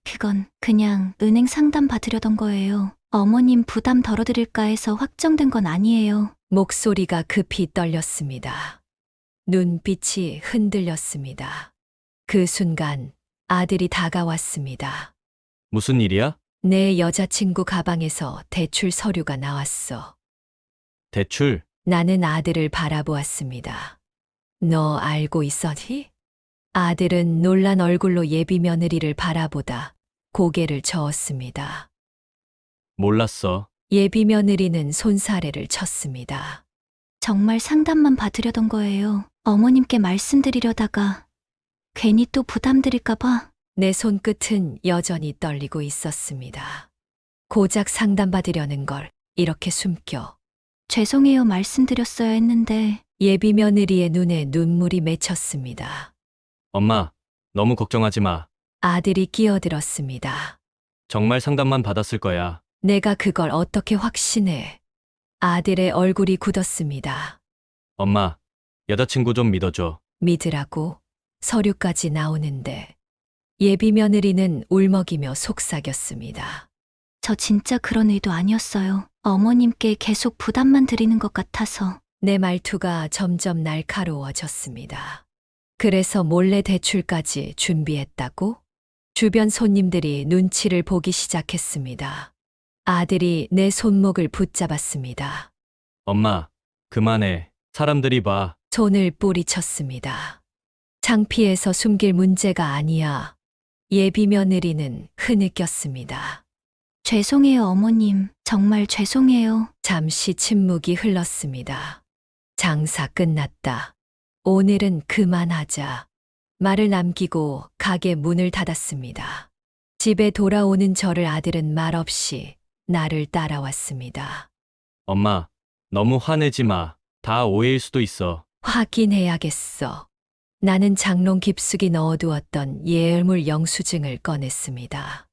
그건 그냥 은행 상담 받으려던 거예요. 어머님 부담 덜어드릴까 해서 확정된 건 아니에요. 목소리가 급히 떨렸습니다. 눈빛이 흔들렸습니다. 그 순간 아들이 다가왔습니다. 무슨 일이야? 내 여자친구 가방에서 대출 서류가 나왔어. 대출? 나는 아들을 바라보았습니다. 너 알고 있었니? 아들은 놀란 얼굴로 예비 며느리를 바라보다 고개를 저었습니다. 몰랐어. 예비 며느리는 손사래를 쳤습니다. 정말 상담만 받으려던 거예요. 어머님께 말씀드리려다가 괜히 또 부담드릴까봐. 내 손끝은 여전히 떨리고 있었습니다. 고작 상담받으려는 걸 이렇게 숨겨. 죄송해요 말씀드렸어야 했는데. 예비 며느리의 눈에 눈물이 맺혔습니다. 엄마, 너무 걱정하지 마. 아들이 끼어들었습니다. 정말 상담만 받았을 거야. 내가 그걸 어떻게 확신해? 아들의 얼굴이 굳었습니다. 엄마, 여자친구 좀 믿어줘. 믿으라고 서류까지 나오는데 예비 며느리는 울먹이며 속삭였습니다. 저 진짜 그런 의도 아니었어요. 어머님께 계속 부담만 드리는 것 같아서. 내 말투가 점점 날카로워졌습니다. 그래서 몰래 대출까지 준비했다고? 주변 손님들이 눈치를 보기 시작했습니다. 아들이 내 손목을 붙잡았습니다. 엄마, 그만해. 사람들이 봐. 손을 뿌리쳤습니다. 창피해서 숨길 문제가 아니야. 예비 며느리는 흐느꼈습니다. 죄송해요 어머님. 정말 죄송해요. 잠시 침묵이 흘렀습니다. 장사 끝났다. 오늘은 그만하자. 말을 남기고 가게 문을 닫았습니다. 집에 돌아오는 저를 아들은 말없이 나를 따라왔습니다. 엄마, 너무 화내지 마. 다 오해일 수도 있어. 확인해야겠어. 나는 장롱 깊숙이 넣어두었던 예물 영수증을 꺼냈습니다.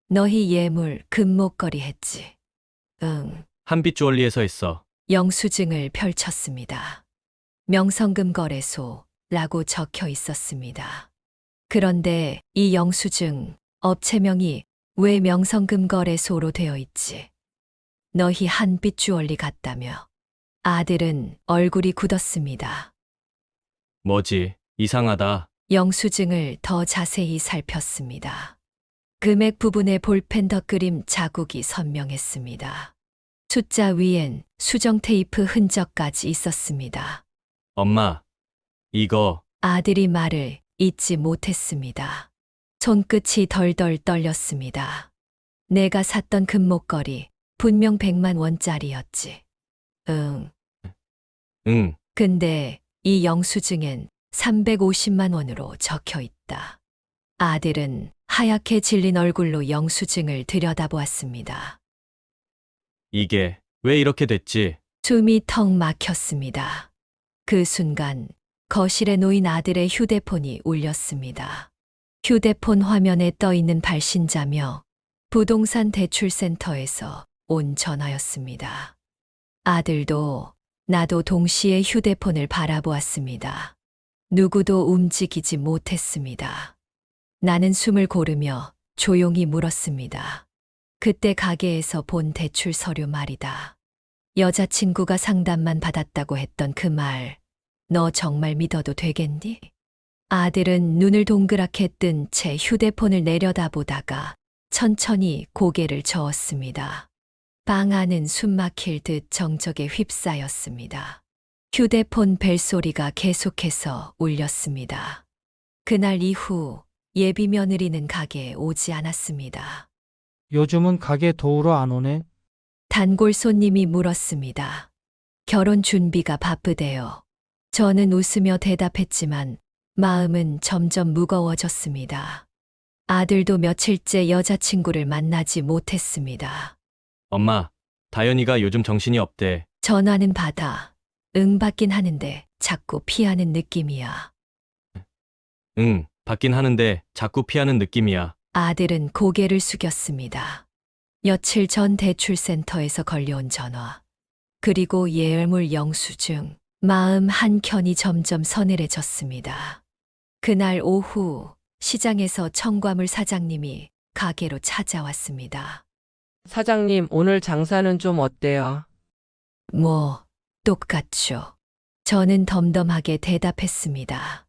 너희 예물 금목걸이 했지? 응. 한빛 주얼리에서 했어. 영수증을 펼쳤습니다. 명성금 거래소라고 적혀 있었습니다. 그런데 이 영수증 업체명이 왜 명성금 거래소로 되어 있지? 너희 한빛 주얼리 같다며. 아들은 얼굴이 굳었습니다. 뭐지? 이상하다. 영수증을 더 자세히 살폈습니다. 금액 부분에 볼펜 덧그림 자국이 선명했습니다. 숫자 위엔 수정 테이프 흔적까지 있었습니다. 엄마, 이거 아들이 말을 잇지 못했습니다. 손끝이 덜덜 떨렸습니다. 내가 샀던 금목걸이 분명 100만 원짜리였지. 응. 응. 근데 이 영수증엔 350만 원으로 적혀 있다. 아들은 하얗게 질린 얼굴로 영수증을 들여다보았습니다. 이게 왜 이렇게 됐지? 숨이 턱 막혔습니다. 그 순간 거실에 놓인 아들의 휴대폰이 울렸습니다. 휴대폰 화면에 떠 있는 발신자며 부동산 대출센터에서 온 전화였습니다. 아들도 나도 동시에 휴대폰을 바라보았습니다. 누구도 움직이지 못했습니다. 나는 숨을 고르며 조용히 물었습니다. 그때 가게에서 본 대출 서류 말이다. 여자친구가 상담만 받았다고 했던 그 말, 너 정말 믿어도 되겠니? 아들은 눈을 동그랗게 뜬 채 휴대폰을 내려다보다가 천천히 고개를 저었습니다. 방 안은 숨막힐 듯 정적에 휩싸였습니다. 휴대폰 벨소리가 계속해서 울렸습니다. 그날 이후 예비 며느리는 가게에 오지 않았습니다. 요즘은 가게 도우러 안 오네? 단골 손님이 물었습니다. 결혼 준비가 바쁘대요. 저는 웃으며 대답했지만 마음은 점점 무거워졌습니다. 아들도 며칠째 여자친구를 만나지 못했습니다. 엄마, 다현이가 요즘 정신이 없대. 전화는 받아. 응 받긴 하는데 자꾸 피하는 느낌이야. 응, 받긴 하는데 자꾸 피하는 느낌이야. 아들은 고개를 숙였습니다. 며칠 전 대출센터에서 걸려온 전화. 그리고 예물 영수증. 마음 한켠이 점점 서늘해졌습니다. 그날 오후 시장에서 청과물 사장님이 가게로 찾아왔습니다. 사장님, 오늘 장사는 좀 어때요? 똑같죠. 저는 덤덤하게 대답했습니다.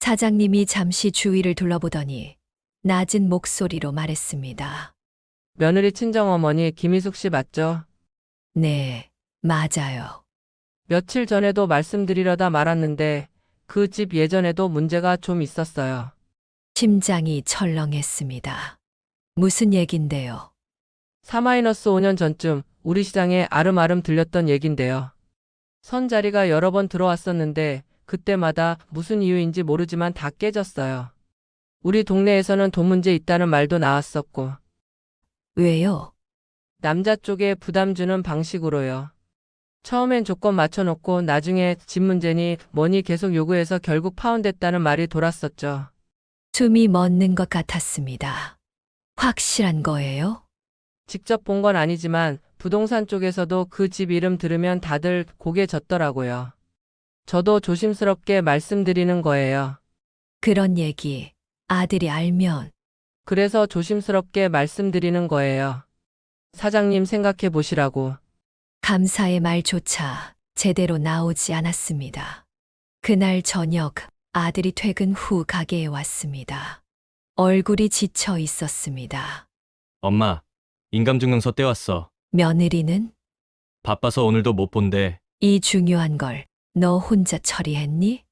사장님이 잠시 주위를 둘러보더니 낮은 목소리로 말했습니다. 며느리 친정어머니 김희숙 씨 맞죠? 네, 맞아요. 며칠 전에도 말씀드리려다 말았는데 그 집 예전에도 문제가 좀 있었어요. 심장이 철렁했습니다. 무슨 얘긴데요? 4-5년 전쯤 우리 시장에 아름아름 들렸던 얘긴데요. 선 자리가 여러 번 들어왔었는데 그때마다 무슨 이유인지 모르지만 다 깨졌어요. 우리 동네에서는 돈 문제 있다는 말도 나왔었고 왜요? 남자 쪽에 부담 주는 방식으로요. 처음엔 조건 맞춰놓고 나중에 집 문제니 뭐니 계속 요구해서 결국 파혼됐다는 말이 돌았었죠. 숨이 멎는 것 같았습니다. 확실한 거예요? 직접 본 건 아니지만 부동산 쪽에서도 그 집 이름 들으면 다들 고개 젓더라고요. 저도 조심스럽게 말씀드리는 거예요. 그런 얘기 아들이 알면 그래서 조심스럽게 말씀드리는 거예요. 사장님 생각해 보시라고. 감사의 말조차 제대로 나오지 않았습니다. 그날 저녁 아들이 퇴근 후 가게에 왔습니다. 얼굴이 지쳐 있었습니다. 엄마, 인감증명서 떼왔어. 며느리는 바빠서 오늘도 못 본대. 이 중요한 걸 너 혼자 처리했니?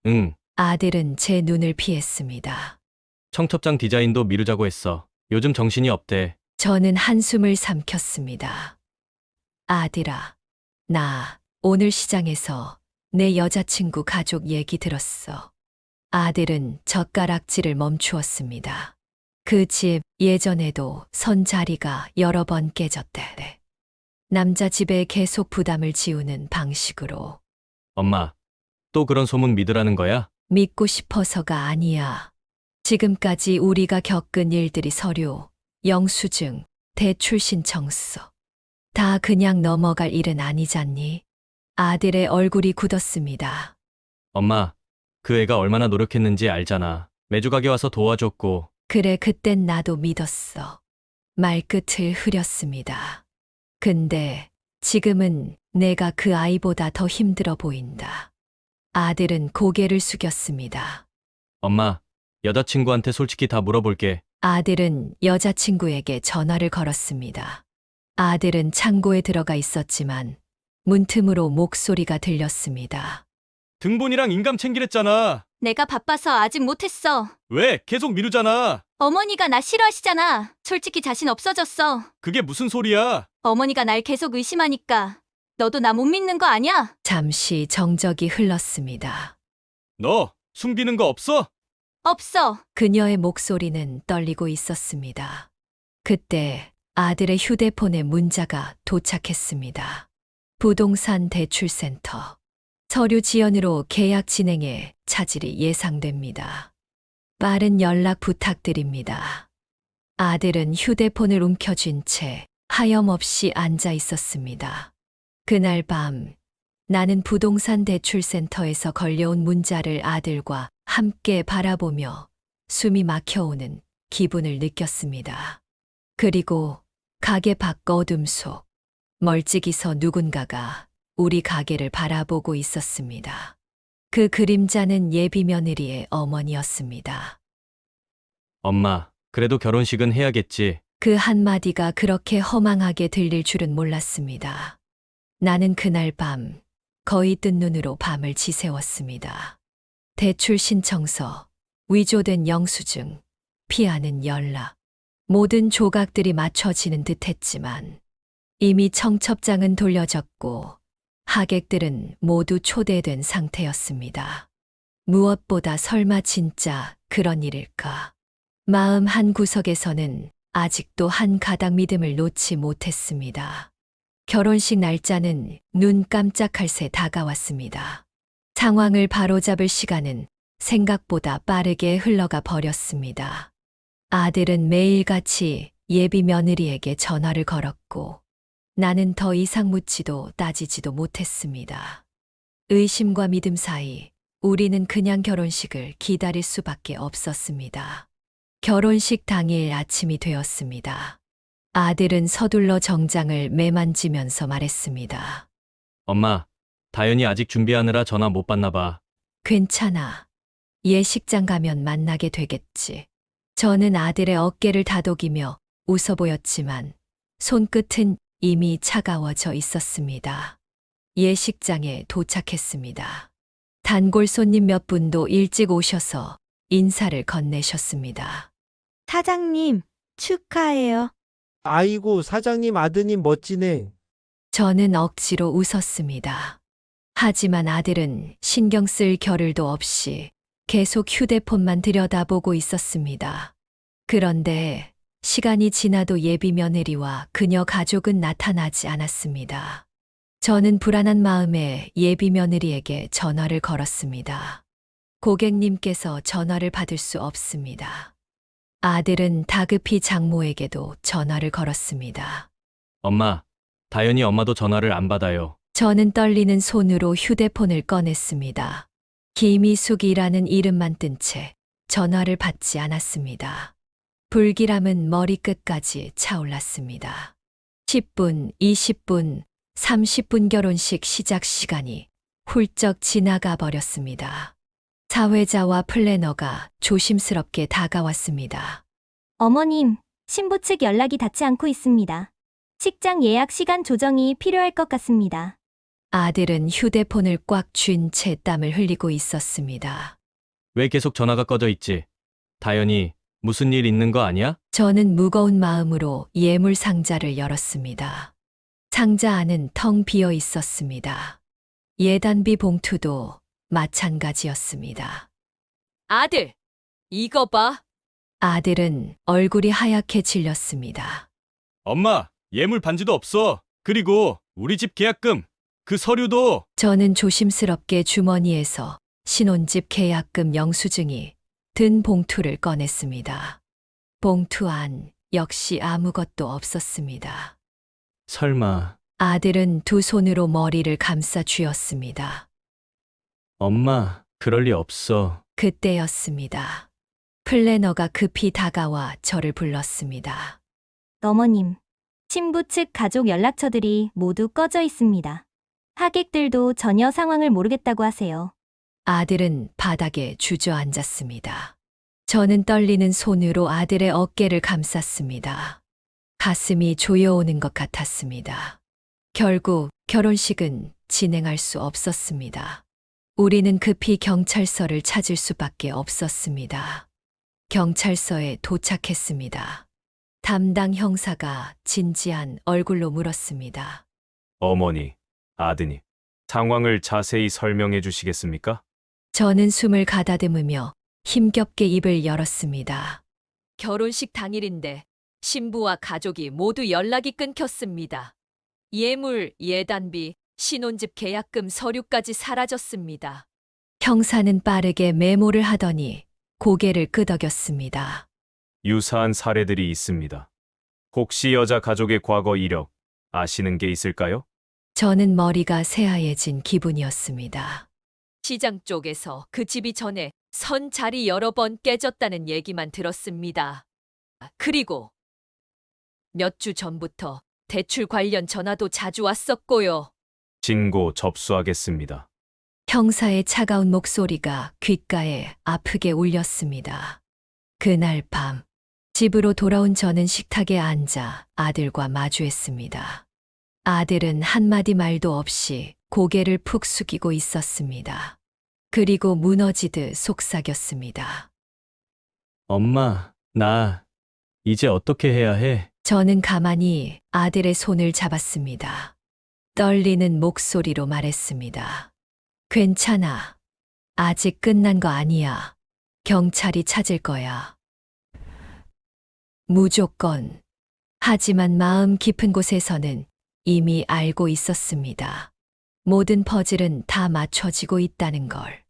응, 아들은 제 눈을 피했습니다. 청첩장 디자인도 미루자고 했어. 요즘 정신이 없대. 저는 한숨을 삼켰습니다. 아들아, 나 오늘 시장에서 내 여자친구 가족 얘기 들었어. 아들은 젓가락질을 멈추었습니다. 그 집 예전에도 선 자리가 여러 번 깨졌대. 남자 집에 계속 부담을 지우는 방식으로. 엄마, 또 그런 소문 믿으라는 거야? 믿고 싶어서가 아니야. 지금까지 우리가 겪은 일들이 서류, 영수증, 대출 신청서. 다 그냥 넘어갈 일은 아니잖니. 아들의 얼굴이 굳었습니다. 엄마, 그 애가 얼마나 노력했는지 알잖아. 매주 가게 와서 도와줬고. 그래, 그땐 나도 믿었어. 말끝을 흐렸습니다. 근데 지금은 내가 그 아이보다 더 힘들어 보인다. 아들은 고개를 숙였습니다. 엄마, 여자친구한테 솔직히 다 물어볼게. 아들은 여자친구에게 전화를 걸었습니다. 아들은 창고에 들어가 있었지만 문틈으로 목소리가 들렸습니다. 등본이랑 인감 챙기랬잖아. 내가 바빠서 아직 못했어. 왜? 계속 미루잖아. 어머니가 나 싫어하시잖아. 솔직히 자신 없어졌어. 그게 무슨 소리야? 어머니가 날 계속 의심하니까. 너도 나 못 믿는 거 아니야? 잠시 정적이 흘렀습니다. 너 숨기는 거 없어? 없어. 그녀의 목소리는 떨리고 있었습니다. 그때 아들의 휴대폰에 문자가 도착했습니다. 부동산 대출센터. 서류 지연으로 계약 진행에 차질이 예상됩니다. 빠른 연락 부탁드립니다. 아들은 휴대폰을 움켜쥔 채 하염없이 앉아 있었습니다. 그날 밤 나는 부동산 대출센터에서 걸려온 문자를 아들과 함께 바라보며 숨이 막혀오는 기분을 느꼈습니다. 그리고 가게 밖 어둠 속 멀찍이 서 누군가가 우리 가게를 바라보고 있었습니다. 그 그림자는 예비 며느리의 어머니였습니다. 엄마, 그래도 결혼식은 해야겠지. 그 한마디가 그렇게 허망하게 들릴 줄은 몰랐습니다. 나는 그날 밤 거의 뜬 눈으로 밤을 지새웠습니다. 대출 신청서, 위조된 영수증, 피하는 연락, 모든 조각들이 맞춰지는 듯했지만 이미 청첩장은 돌려졌고 하객들은 모두 초대된 상태였습니다. 무엇보다 설마 진짜 그런 일일까? 마음 한 구석에서는 아직도 한 가닥 믿음을 놓지 못했습니다. 결혼식 날짜는 눈 깜짝할 새 다가왔습니다. 상황을 바로잡을 시간은 생각보다 빠르게 흘러가 버렸습니다. 아들은 매일같이 예비 며느리에게 전화를 걸었고 나는 더 이상 묻지도 따지지도 못했습니다. 의심과 믿음 사이 우리는 그냥 결혼식을 기다릴 수밖에 없었습니다. 결혼식 당일 아침이 되었습니다. 아들은 서둘러 정장을 매만지면서 말했습니다. 엄마, 다현이 아직 준비하느라 전화 못 받나 봐. 괜찮아. 예식장 가면 만나게 되겠지. 저는 아들의 어깨를 다독이며 웃어 보였지만 손끝은 이미 차가워져 있었습니다. 예식장에 도착했습니다. 단골 손님 몇 분도 일찍 오셔서 인사를 건네셨습니다. 사장님, 축하해요. 아이고, 사장님 아드님 멋지네. 저는 억지로 웃었습니다. 하지만 아들은 신경 쓸 겨를도 없이 계속 휴대폰만 들여다보고 있었습니다. 그런데 시간이 지나도 예비 며느리와 그녀 가족은 나타나지 않았습니다. 저는 불안한 마음에 예비 며느리에게 전화를 걸었습니다. 고객님께서 전화를 받을 수 없습니다. 아들은 다급히 장모에게도 전화를 걸었습니다. 엄마, 다현이 엄마도 전화를 안 받아요. 저는 떨리는 손으로 휴대폰을 꺼냈습니다. 김희숙이라는 이름만 뜬 채 전화를 받지 않았습니다. 불길함은 머리끝까지 차올랐습니다. 10분, 20분, 30분 결혼식 시작 시간이 훌쩍 지나가 버렸습니다. 사회자와 플래너가 조심스럽게 다가왔습니다. 어머님, 신부 측 연락이 닿지 않고 있습니다. 식장 예약 시간 조정이 필요할 것 같습니다. 아들은 휴대폰을 꽉 쥔 채 땀을 흘리고 있었습니다. 왜 계속 전화가 꺼져 있지? 다현이 무슨 일 있는 거 아니야? 저는 무거운 마음으로 예물 상자를 열었습니다. 상자 안은 텅 비어 있었습니다. 예단비 봉투도 마찬가지였습니다. 아들, 이거 봐. 아들은 얼굴이 하얗게 질렸습니다. 엄마, 예물 반지도 없어. 그리고 우리 집 계약금, 그 서류도. 저는 조심스럽게 주머니에서 신혼집 계약금 영수증이 든 봉투를 꺼냈습니다. 봉투 안 역시 아무것도 없었습니다. 설마. 아들은 두 손으로 머리를 감싸 쥐었습니다. 엄마, 그럴 리 없어. 그때였습니다. 플래너가 급히 다가와 저를 불렀습니다. 어머님, 신부 측 가족 연락처들이 모두 꺼져 있습니다. 하객들도 전혀 상황을 모르겠다고 하세요. 아들은 바닥에 주저앉았습니다. 저는 떨리는 손으로 아들의 어깨를 감쌌습니다. 가슴이 조여오는 것 같았습니다. 결국 결혼식은 진행할 수 없었습니다. 우리는 급히 경찰서를 찾을 수밖에 없었습니다. 경찰서에 도착했습니다. 담당 형사가 진지한 얼굴로 물었습니다. 어머니, 아드님, 상황을 자세히 설명해 주시겠습니까? 저는 숨을 가다듬으며 힘겹게 입을 열었습니다. 결혼식 당일인데 신부와 가족이 모두 연락이 끊겼습니다. 예물, 예단비, 신혼집 계약금 서류까지 사라졌습니다. 형사는 빠르게 메모를 하더니 고개를 끄덕였습니다. 유사한 사례들이 있습니다. 혹시 여자 가족의 과거 이력 아시는 게 있을까요? 저는 머리가 새하얘진 기분이었습니다. 시장 쪽에서 그 집이 전에 선 자리 여러 번 깨졌다는 얘기만 들었습니다. 그리고 몇 주 전부터 대출 관련 전화도 자주 왔었고요. 신고 접수하겠습니다. 형사의 차가운 목소리가 귓가에 아프게 울렸습니다. 그날 밤, 집으로 돌아온 저는 식탁에 앉아 아들과 마주했습니다. 아들은 한마디 말도 없이 고개를 푹 숙이고 있었습니다. 그리고 무너지듯 속삭였습니다. 엄마, 나 이제 어떻게 해야 해? 저는 가만히 아들의 손을 잡았습니다. 떨리는 목소리로 말했습니다. 괜찮아. 아직 끝난 거 아니야. 경찰이 찾을 거야. 무조건. 하지만 마음 깊은 곳에서는 이미 알고 있었습니다. 모든 퍼즐은 다 맞춰지고 있다는 걸.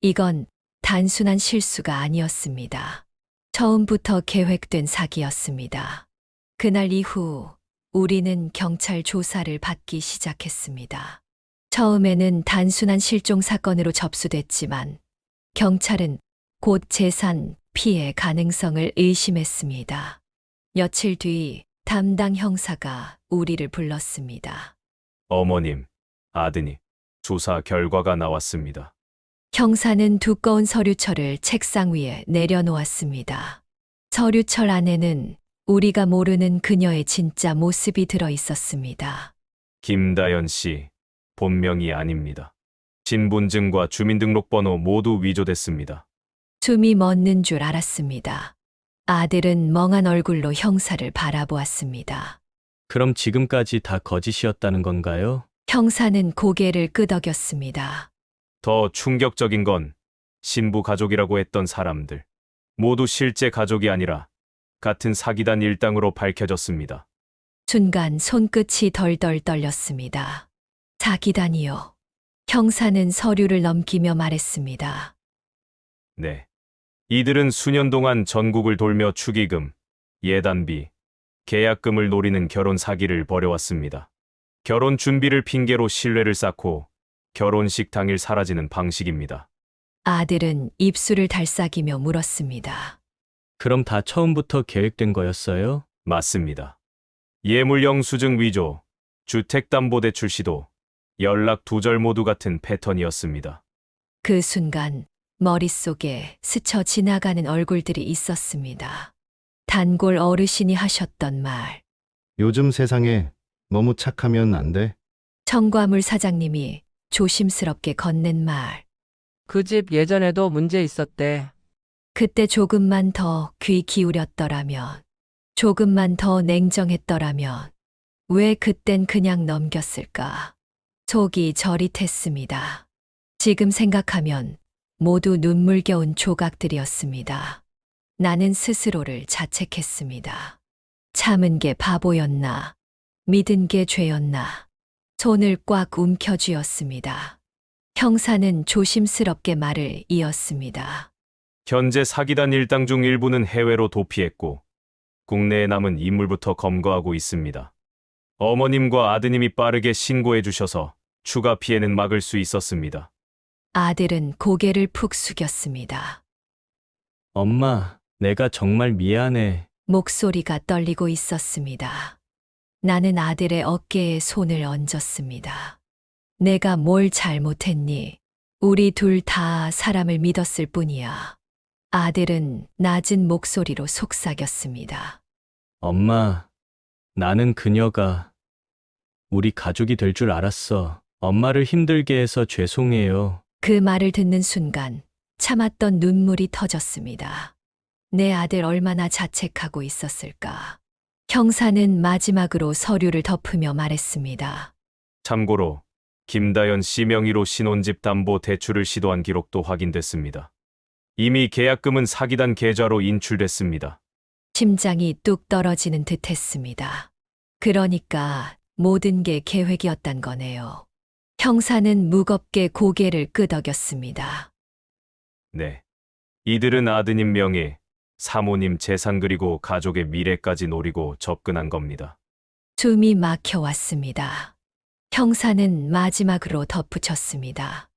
이건 단순한 실수가 아니었습니다. 처음부터 계획된 사기였습니다. 그날 이후 우리는 경찰 조사를 받기 시작했습니다. 처음에는 단순한 실종 사건으로 접수됐지만 경찰은 곧 재산 피해 가능성을 의심했습니다. 며칠 뒤 담당 형사가 우리를 불렀습니다. 어머님, 아드님, 조사 결과가 나왔습니다. 형사는 두꺼운 서류철을 책상 위에 내려놓았습니다. 서류철 안에는 우리가 모르는 그녀의 진짜 모습이 들어 있었습니다. 김다연 씨, 본명이 아닙니다. 신분증과 주민등록번호 모두 위조됐습니다. 숨이 멎는 줄 알았습니다. 아들은 멍한 얼굴로 형사를 바라보았습니다. 그럼 지금까지 다 거짓이었다는 건가요? 형사는 고개를 끄덕였습니다. 더 충격적인 건 신부 가족이라고 했던 사람들 모두 실제 가족이 아니라 같은 사기단 일당으로 밝혀졌습니다. 순간 손끝이 덜덜 떨렸습니다. 사기단이요. 형사는 서류를 넘기며 말했습니다. 네. 이들은 수년 동안 전국을 돌며 축의금, 예단비, 계약금을 노리는 결혼 사기를 벌여왔습니다. 결혼 준비를 핑계로 신뢰를 쌓고 결혼식 당일 사라지는 방식입니다. 아들은 입술을 달싹이며 물었습니다. 그럼 다 처음부터 계획된 거였어요? 맞습니다. 예물 영수증 위조, 주택담보대출 시도, 연락 두절 모두 같은 패턴이었습니다. 그 순간 머릿속에 스쳐 지나가는 얼굴들이 있었습니다. 단골 어르신이 하셨던 말, 요즘 세상에 너무 착하면 안 돼. 청과물 사장님이 조심스럽게 건넨 말, 그 집 예전에도 문제 있었대. 그때 조금만 더 귀 기울였더라면, 조금만 더 냉정했더라면, 왜 그땐 그냥 넘겼을까? 속이 저릿했습니다. 지금 생각하면 모두 눈물겨운 조각들이었습니다. 나는 스스로를 자책했습니다. 참은 게 바보였나? 믿은 게 죄였나? 손을 꽉 움켜쥐었습니다. 형사는 조심스럽게 말을 이었습니다. 현재 사기단 일당 중 일부는 해외로 도피했고 국내에 남은 인물부터 검거하고 있습니다. 어머님과 아드님이 빠르게 신고해 주셔서 추가 피해는 막을 수 있었습니다. 아들은 고개를 푹 숙였습니다. 엄마, 내가 정말 미안해. 목소리가 떨리고 있었습니다. 나는 아들의 어깨에 손을 얹었습니다. 내가 뭘 잘못했니? 우리 둘 다 사람을 믿었을 뿐이야. 아들은 낮은 목소리로 속삭였습니다. 엄마, 나는 그녀가 우리 가족이 될 줄 알았어. 엄마를 힘들게 해서 죄송해요. 그 말을 듣는 순간 참았던 눈물이 터졌습니다. 내 아들 얼마나 자책하고 있었을까. 형사는 마지막으로 서류를 덮으며 말했습니다. 참고로 김다연 씨 명의로 신혼집 담보 대출을 시도한 기록도 확인됐습니다. 이미 계약금은 사기단 계좌로 인출됐습니다. 심장이 뚝 떨어지는 듯 했습니다. 그러니까 모든 게 계획이었단 거네요. 형사는 무겁게 고개를 끄덕였습니다. 네. 이들은 아드님 명예, 사모님 재산 그리고 가족의 미래까지 노리고 접근한 겁니다. 숨이 막혀왔습니다. 형사는 마지막으로 덧붙였습니다.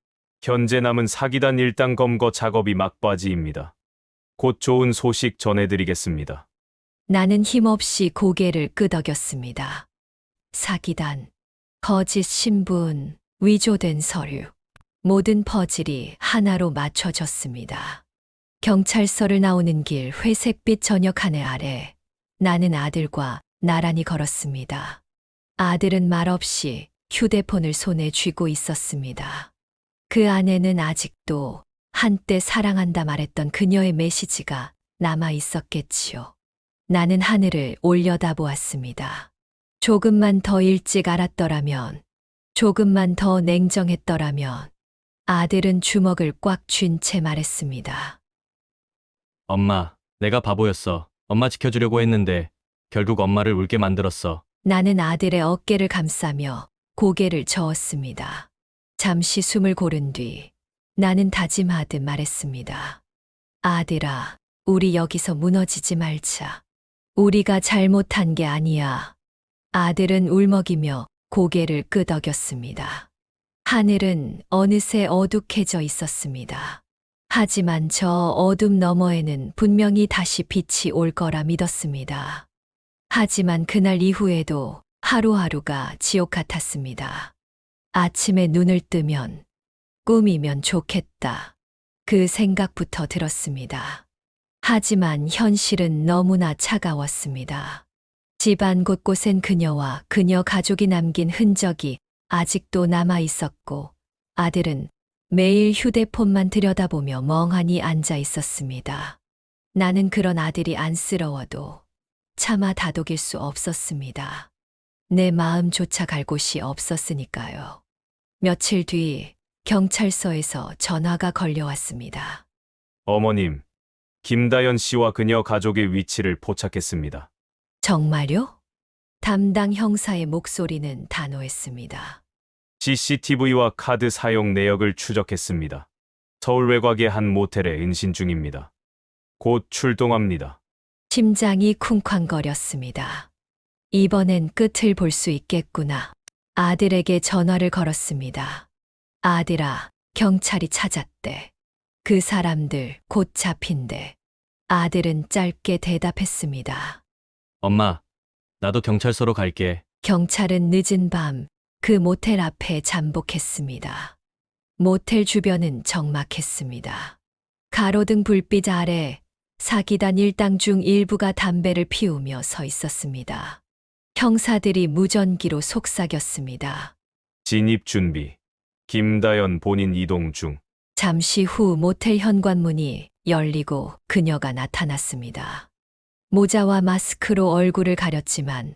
현재 남은 사기단 일당 검거 작업이 막바지입니다. 곧 좋은 소식 전해드리겠습니다. 나는 힘없이 고개를 끄덕였습니다. 사기단, 거짓 신분, 위조된 서류, 모든 퍼즐이 하나로 맞춰졌습니다. 경찰서를 나오는 길 회색빛 저녁 하늘 아래 나는 아들과 나란히 걸었습니다. 아들은 말없이 휴대폰을 손에 쥐고 있었습니다. 그 안에는 아직도 한때 사랑한다 말했던 그녀의 메시지가 남아 있었겠지요. 나는 하늘을 올려다보았습니다. 조금만 더 일찍 알았더라면, 조금만 더 냉정했더라면, 아들은 주먹을 꽉 쥔 채 말했습니다. 엄마, 내가 바보였어. 엄마 지켜주려고 했는데 결국 엄마를 울게 만들었어. 나는 아들의 어깨를 감싸며 고개를 저었습니다. 잠시 숨을 고른 뒤 나는 다짐하듯 말했습니다. 아들아, 우리 여기서 무너지지 말자. 우리가 잘못한 게 아니야. 아들은 울먹이며 고개를 끄덕였습니다. 하늘은 어느새 어둑해져 있었습니다. 하지만 저 어둠 너머에는 분명히 다시 빛이 올 거라 믿었습니다. 하지만 그날 이후에도 하루하루가 지옥 같았습니다. 아침에 눈을 뜨면 꿈이면 좋겠다. 그 생각부터 들었습니다. 하지만 현실은 너무나 차가웠습니다. 집안 곳곳엔 그녀와 그녀 가족이 남긴 흔적이 아직도 남아 있었고 아들은 매일 휴대폰만 들여다보며 멍하니 앉아 있었습니다. 나는 그런 아들이 안쓰러워도 차마 다독일 수 없었습니다. 내 마음조차 갈 곳이 없었으니까요. 며칠 뒤 경찰서에서 전화가 걸려왔습니다. 어머님, 김다연 씨와 그녀 가족의 위치를 포착했습니다. 정말요? 담당 형사의 목소리는 단호했습니다. CCTV와 카드 사용 내역을 추적했습니다. 서울 외곽의 한 모텔에 은신 중입니다. 곧 출동합니다. 심장이 쿵쾅거렸습니다. 이번엔 끝을 볼 수 있겠구나. 아들에게 전화를 걸었습니다. 아들아, 경찰이 찾았대. 그 사람들 곧 잡힌대. 아들은 짧게 대답했습니다. 엄마, 나도 경찰서로 갈게. 경찰은 늦은 밤 그 모텔 앞에 잠복했습니다. 모텔 주변은 적막했습니다. 가로등 불빛 아래 사기단 일당 중 일부가 담배를 피우며 서 있었습니다. 형사들이 무전기로 속삭였습니다. 진입 준비. 김다연 본인 이동 중. 잠시 후 모텔 현관문이 열리고 그녀가 나타났습니다. 모자와 마스크로 얼굴을 가렸지만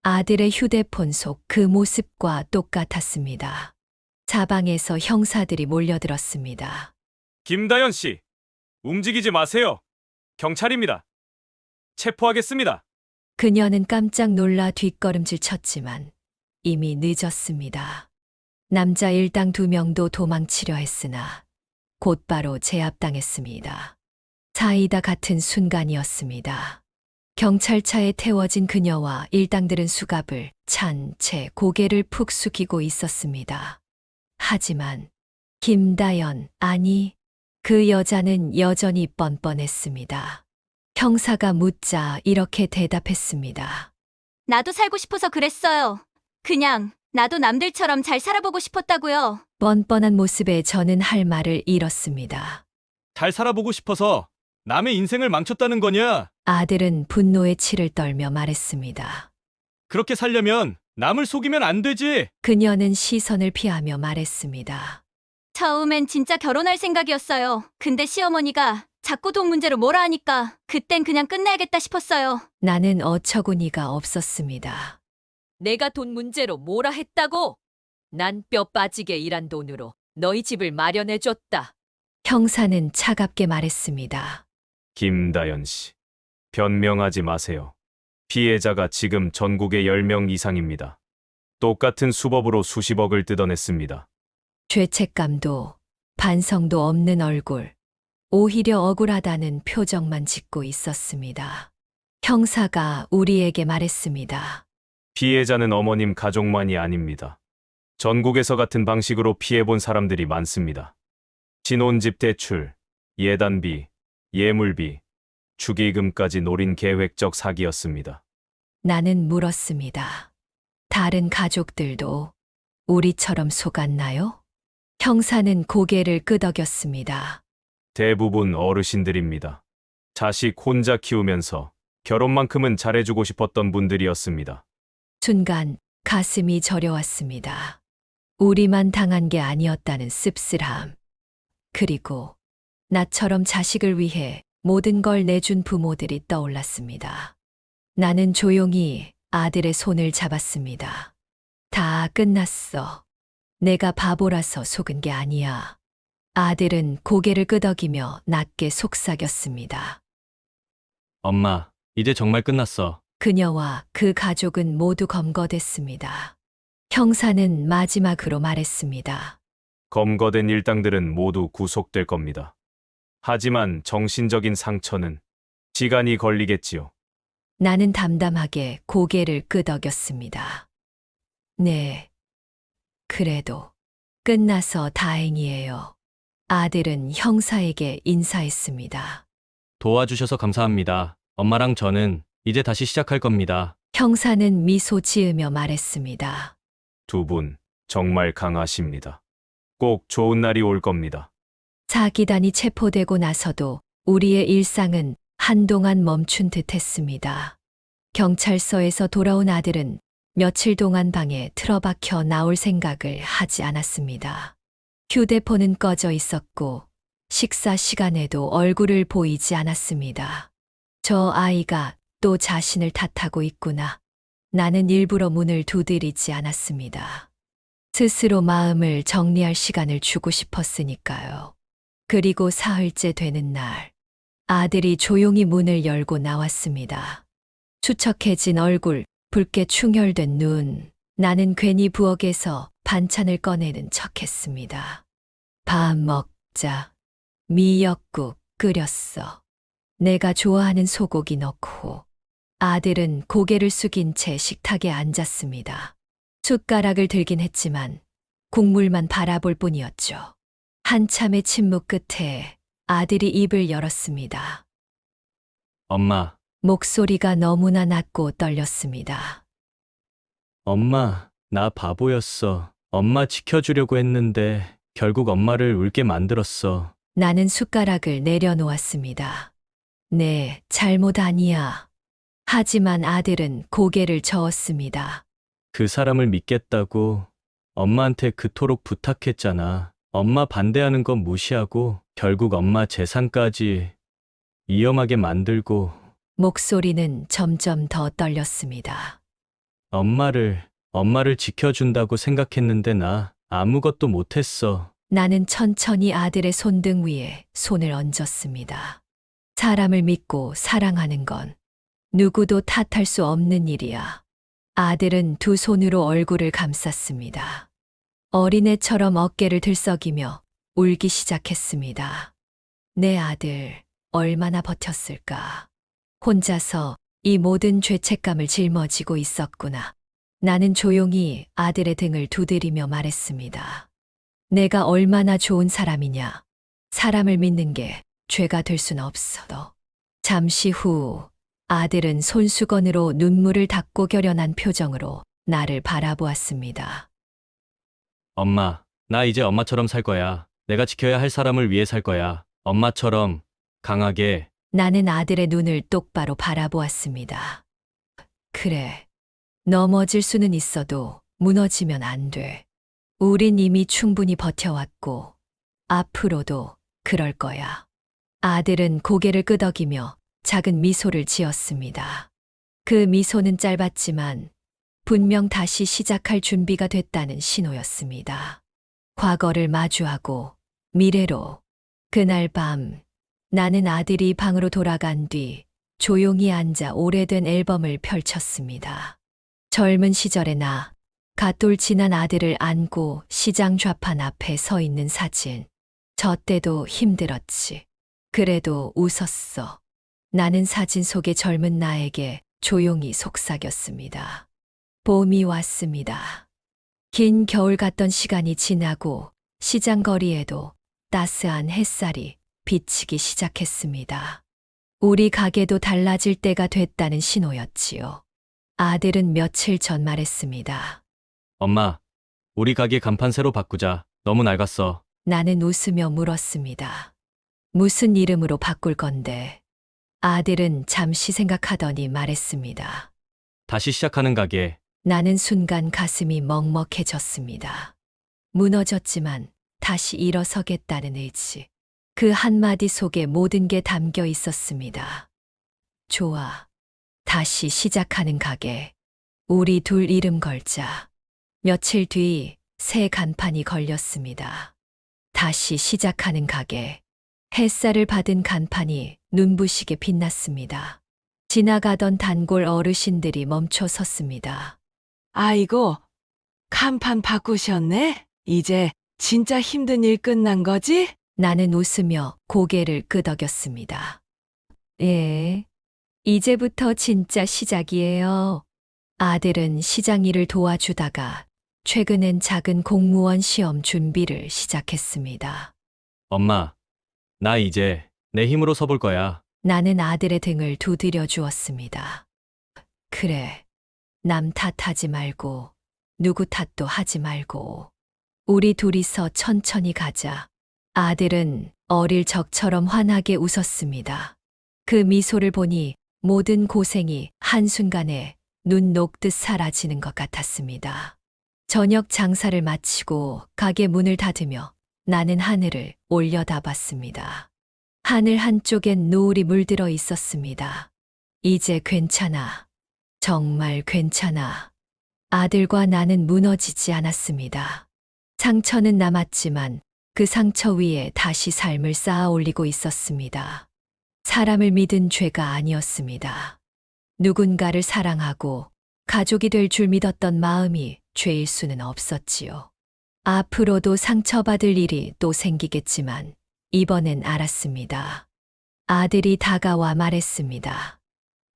아들의 휴대폰 속 그 모습과 똑같았습니다. 사방에서 형사들이 몰려들었습니다. 김다연 씨, 움직이지 마세요. 경찰입니다. 체포하겠습니다. 그녀는 깜짝 놀라 뒷걸음질 쳤지만 이미 늦었습니다. 남자 일당 2명도 도망치려 했으나 곧바로 제압당했습니다. 사이다 같은 순간이었습니다. 경찰차에 태워진 그녀와 일당들은 수갑을 찬 채 고개를 푹 숙이고 있었습니다. 하지만 김다연, 아니, 그 여자는 여전히 뻔뻔했습니다. 형사가 묻자 이렇게 대답했습니다. 나도 살고 싶어서 그랬어요. 그냥 나도 남들처럼 잘 살아보고 싶었다고요. 뻔뻔한 모습에 저는 할 말을 잃었습니다. 잘 살아보고 싶어서 남의 인생을 망쳤다는 거냐? 아들은 분노에 치를 떨며 말했습니다. 그렇게 살려면 남을 속이면 안 되지. 그녀는 시선을 피하며 말했습니다. 처음엔 진짜 결혼할 생각이었어요. 근데 시어머니가 자꾸 돈 문제로 뭐라 하니까 그땐 그냥 끝내야겠다 싶었어요. 나는 어처구니가 없었습니다. 내가 돈 문제로 뭐라 했다고? 난 뼈 빠지게 일한 돈으로 너희 집을 마련해줬다. 형사는 차갑게 말했습니다. 김다연 씨, 변명하지 마세요. 피해자가 지금 전국에 10명 이상입니다. 똑같은 수법으로 수십억을 뜯어냈습니다. 죄책감도 반성도 없는 얼굴, 오히려 억울하다는 표정만 짓고 있었습니다. 형사가 우리에게 말했습니다. 피해자는 어머님 가족만이 아닙니다. 전국에서 같은 방식으로 피해본 사람들이 많습니다. 신혼집 대출, 예단비, 예물비, 축의금까지 노린 계획적 사기였습니다. 나는 물었습니다. 다른 가족들도 우리처럼 속았나요? 형사는 고개를 끄덕였습니다. 대부분 어르신들입니다. 자식 혼자 키우면서 결혼만큼은 잘해주고 싶었던 분들이었습니다. 순간 가슴이 저려왔습니다. 우리만 당한 게 아니었다는 씁쓸함. 그리고 나처럼 자식을 위해 모든 걸 내준 부모들이 떠올랐습니다. 나는 조용히 아들의 손을 잡았습니다. 다 끝났어. 내가 바보라서 속은 게 아니야. 아들은 고개를 끄덕이며 낮게 속삭였습니다. 엄마, 이제 정말 끝났어. 그녀와 그 가족은 모두 검거됐습니다. 형사는 마지막으로 말했습니다. 검거된 일당들은 모두 구속될 겁니다. 하지만 정신적인 상처는 시간이 걸리겠지요. 나는 담담하게 고개를 끄덕였습니다. 네. 그래도 끝나서 다행이에요. 아들은 형사에게 인사했습니다. 도와주셔서 감사합니다. 엄마랑 저는 이제 다시 시작할 겁니다. 형사는 미소 지으며 말했습니다. 두 분 정말 강하십니다. 꼭 좋은 날이 올 겁니다. 사기단이 체포되고 나서도 우리의 일상은 한동안 멈춘 듯 했습니다. 경찰서에서 돌아온 아들은 며칠 동안 방에 틀어박혀 나올 생각을 하지 않았습니다. 휴대폰은 꺼져 있었고 식사 시간에도 얼굴을 보이지 않았습니다. 저 아이가 또 자신을 탓하고 있구나. 나는 일부러 문을 두드리지 않았습니다. 스스로 마음을 정리할 시간을 주고 싶었으니까요. 그리고 사흘째 되는 날, 아들이 조용히 문을 열고 나왔습니다. 수척해진 얼굴, 붉게 충혈된 눈. 나는 괜히 부엌에서 반찬을 꺼내는 척했습니다. 밥 먹자. 미역국 끓였어. 내가 좋아하는 소고기 넣고. 아들은 고개를 숙인 채 식탁에 앉았습니다. 숟가락을 들긴 했지만 국물만 바라볼 뿐이었죠. 한참의 침묵 끝에 아들이 입을 열었습니다. 엄마, 목소리가 너무나 낮고 떨렸습니다. 엄마, 나 바보였어. 엄마 지켜주려고 했는데 결국 엄마를 울게 만들었어. 나는 숟가락을 내려놓았습니다. 네, 잘못 아니야. 하지만 아들은 고개를 저었습니다. 그 사람을 믿겠다고 엄마한테 그토록 부탁했잖아. 엄마 반대하는 건 무시하고 결국 엄마 재산까지 위험하게 만들고. 목소리는 점점 더 떨렸습니다. 엄마를 지켜준다고 생각했는데 나 아무것도 못했어. 나는 천천히 아들의 손등 위에 손을 얹었습니다. 사람을 믿고 사랑하는 건 누구도 탓할 수 없는 일이야. 아들은 두 손으로 얼굴을 감쌌습니다. 어린애처럼 어깨를 들썩이며 울기 시작했습니다. 내 아들, 얼마나 버텼을까. 혼자서 이 모든 죄책감을 짊어지고 있었구나. 나는 조용히 아들의 등을 두드리며 말했습니다. 내가 얼마나 좋은 사람이냐. 사람을 믿는 게 죄가 될 순 없어. 잠시 후 아들은 손수건으로 눈물을 닦고 결연한 표정으로 나를 바라보았습니다. 엄마, 나 이제 엄마처럼 살 거야. 내가 지켜야 할 사람을 위해 살 거야. 엄마처럼 강하게. 나는 아들의 눈을 똑바로 바라보았습니다. 그래. 넘어질 수는 있어도 무너지면 안 돼. 우린 이미 충분히 버텨왔고 앞으로도 그럴 거야. 아들은 고개를 끄덕이며 작은 미소를 지었습니다. 그 미소는 짧았지만 분명 다시 시작할 준비가 됐다는 신호였습니다. 과거를 마주하고 미래로. 그날 밤 나는 아들이 방으로 돌아간 뒤 조용히 앉아 오래된 앨범을 펼쳤습니다. 젊은 시절의 나, 갓돌 지난 아들을 안고 시장 좌판 앞에 서 있는 사진. 저 때도 힘들었지. 그래도 웃었어. 나는 사진 속의 젊은 나에게 조용히 속삭였습니다. 봄이 왔습니다. 긴 겨울 같던 시간이 지나고 시장 거리에도 따스한 햇살이 비치기 시작했습니다. 우리 가게도 달라질 때가 됐다는 신호였지요. 아들은 며칠 전 말했습니다. 엄마, 우리 가게 간판 새로 바꾸자. 너무 낡았어. 나는 웃으며 물었습니다. 무슨 이름으로 바꿀 건데? 아들은 잠시 생각하더니 말했습니다. 다시 시작하는 가게. 나는 순간 가슴이 먹먹해졌습니다. 무너졌지만 다시 일어서겠다는 의지. 그 한마디 속에 모든 게 담겨 있었습니다. 좋아. 다시 시작하는 가게. 우리 둘 이름 걸자. 며칠 뒤 새 간판이 걸렸습니다. 다시 시작하는 가게. 햇살을 받은 간판이 눈부시게 빛났습니다. 지나가던 단골 어르신들이 멈춰 섰습니다. 아이고, 간판 바꾸셨네? 이제 진짜 힘든 일 끝난 거지? 나는 웃으며 고개를 끄덕였습니다. 예, 이제부터 진짜 시작이에요. 아들은 시장 일을 도와주다가 최근엔 작은 공무원 시험 준비를 시작했습니다. 엄마, 나 이제 내 힘으로 서볼 거야. 나는 아들의 등을 두드려 주었습니다. 그래, 남 탓하지 말고 누구 탓도 하지 말고 우리 둘이서 천천히 가자. 아들은 어릴 적처럼 환하게 웃었습니다. 그 미소를 보니 모든 고생이 한순간에 눈 녹듯 사라지는 것 같았습니다. 저녁 장사를 마치고 가게 문을 닫으며 나는 하늘을 올려다봤습니다. 하늘 한쪽엔 노을이 물들어 있었습니다. 이제 괜찮아. 정말 괜찮아. 아들과 나는 무너지지 않았습니다. 상처는 남았지만 그 상처 위에 다시 삶을 쌓아 올리고 있었습니다. 사람을 믿은 죄가 아니었습니다. 누군가를 사랑하고 가족이 될 줄 믿었던 마음이 죄일 수는 없었지요. 앞으로도 상처받을 일이 또 생기겠지만 이번엔 알았습니다. 아들이 다가와 말했습니다.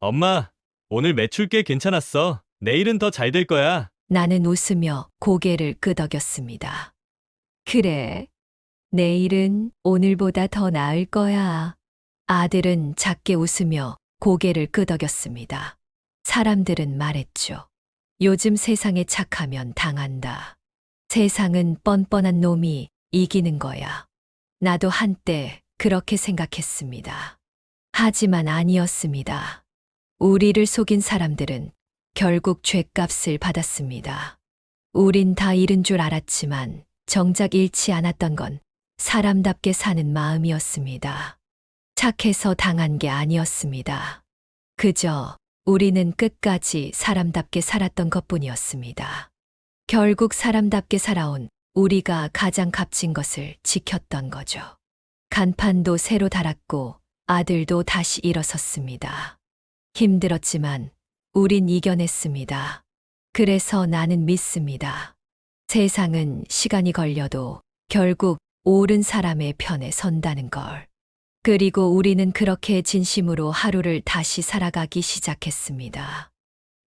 엄마, 오늘 매출 꽤 괜찮았어. 내일은 더 잘 될 거야. 나는 웃으며 고개를 끄덕였습니다. 그래. 내일은 오늘보다 더 나을 거야. 아들은 작게 웃으며 고개를 끄덕였습니다. 사람들은 말했죠. 요즘 세상에 착하면 당한다. 세상은 뻔뻔한 놈이 이기는 거야. 나도 한때 그렇게 생각했습니다. 하지만 아니었습니다. 우리를 속인 사람들은 결국 죗값을 받았습니다. 우린 다 잃은 줄 알았지만 정작 잃지 않았던 건 사람답게 사는 마음이었습니다. 착해서 당한 게 아니었습니다. 그저 우리는 끝까지 사람답게 살았던 것뿐이었습니다. 결국 사람답게 살아온 우리가 가장 값진 것을 지켰던 거죠. 간판도 새로 달았고 아들도 다시 일어섰습니다. 힘들었지만 우린 이겨냈습니다. 그래서 나는 믿습니다. 세상은 시간이 걸려도 결국 옳은 사람의 편에 선다는 걸. 그리고 우리는 그렇게 진심으로 하루를 다시 살아가기 시작했습니다.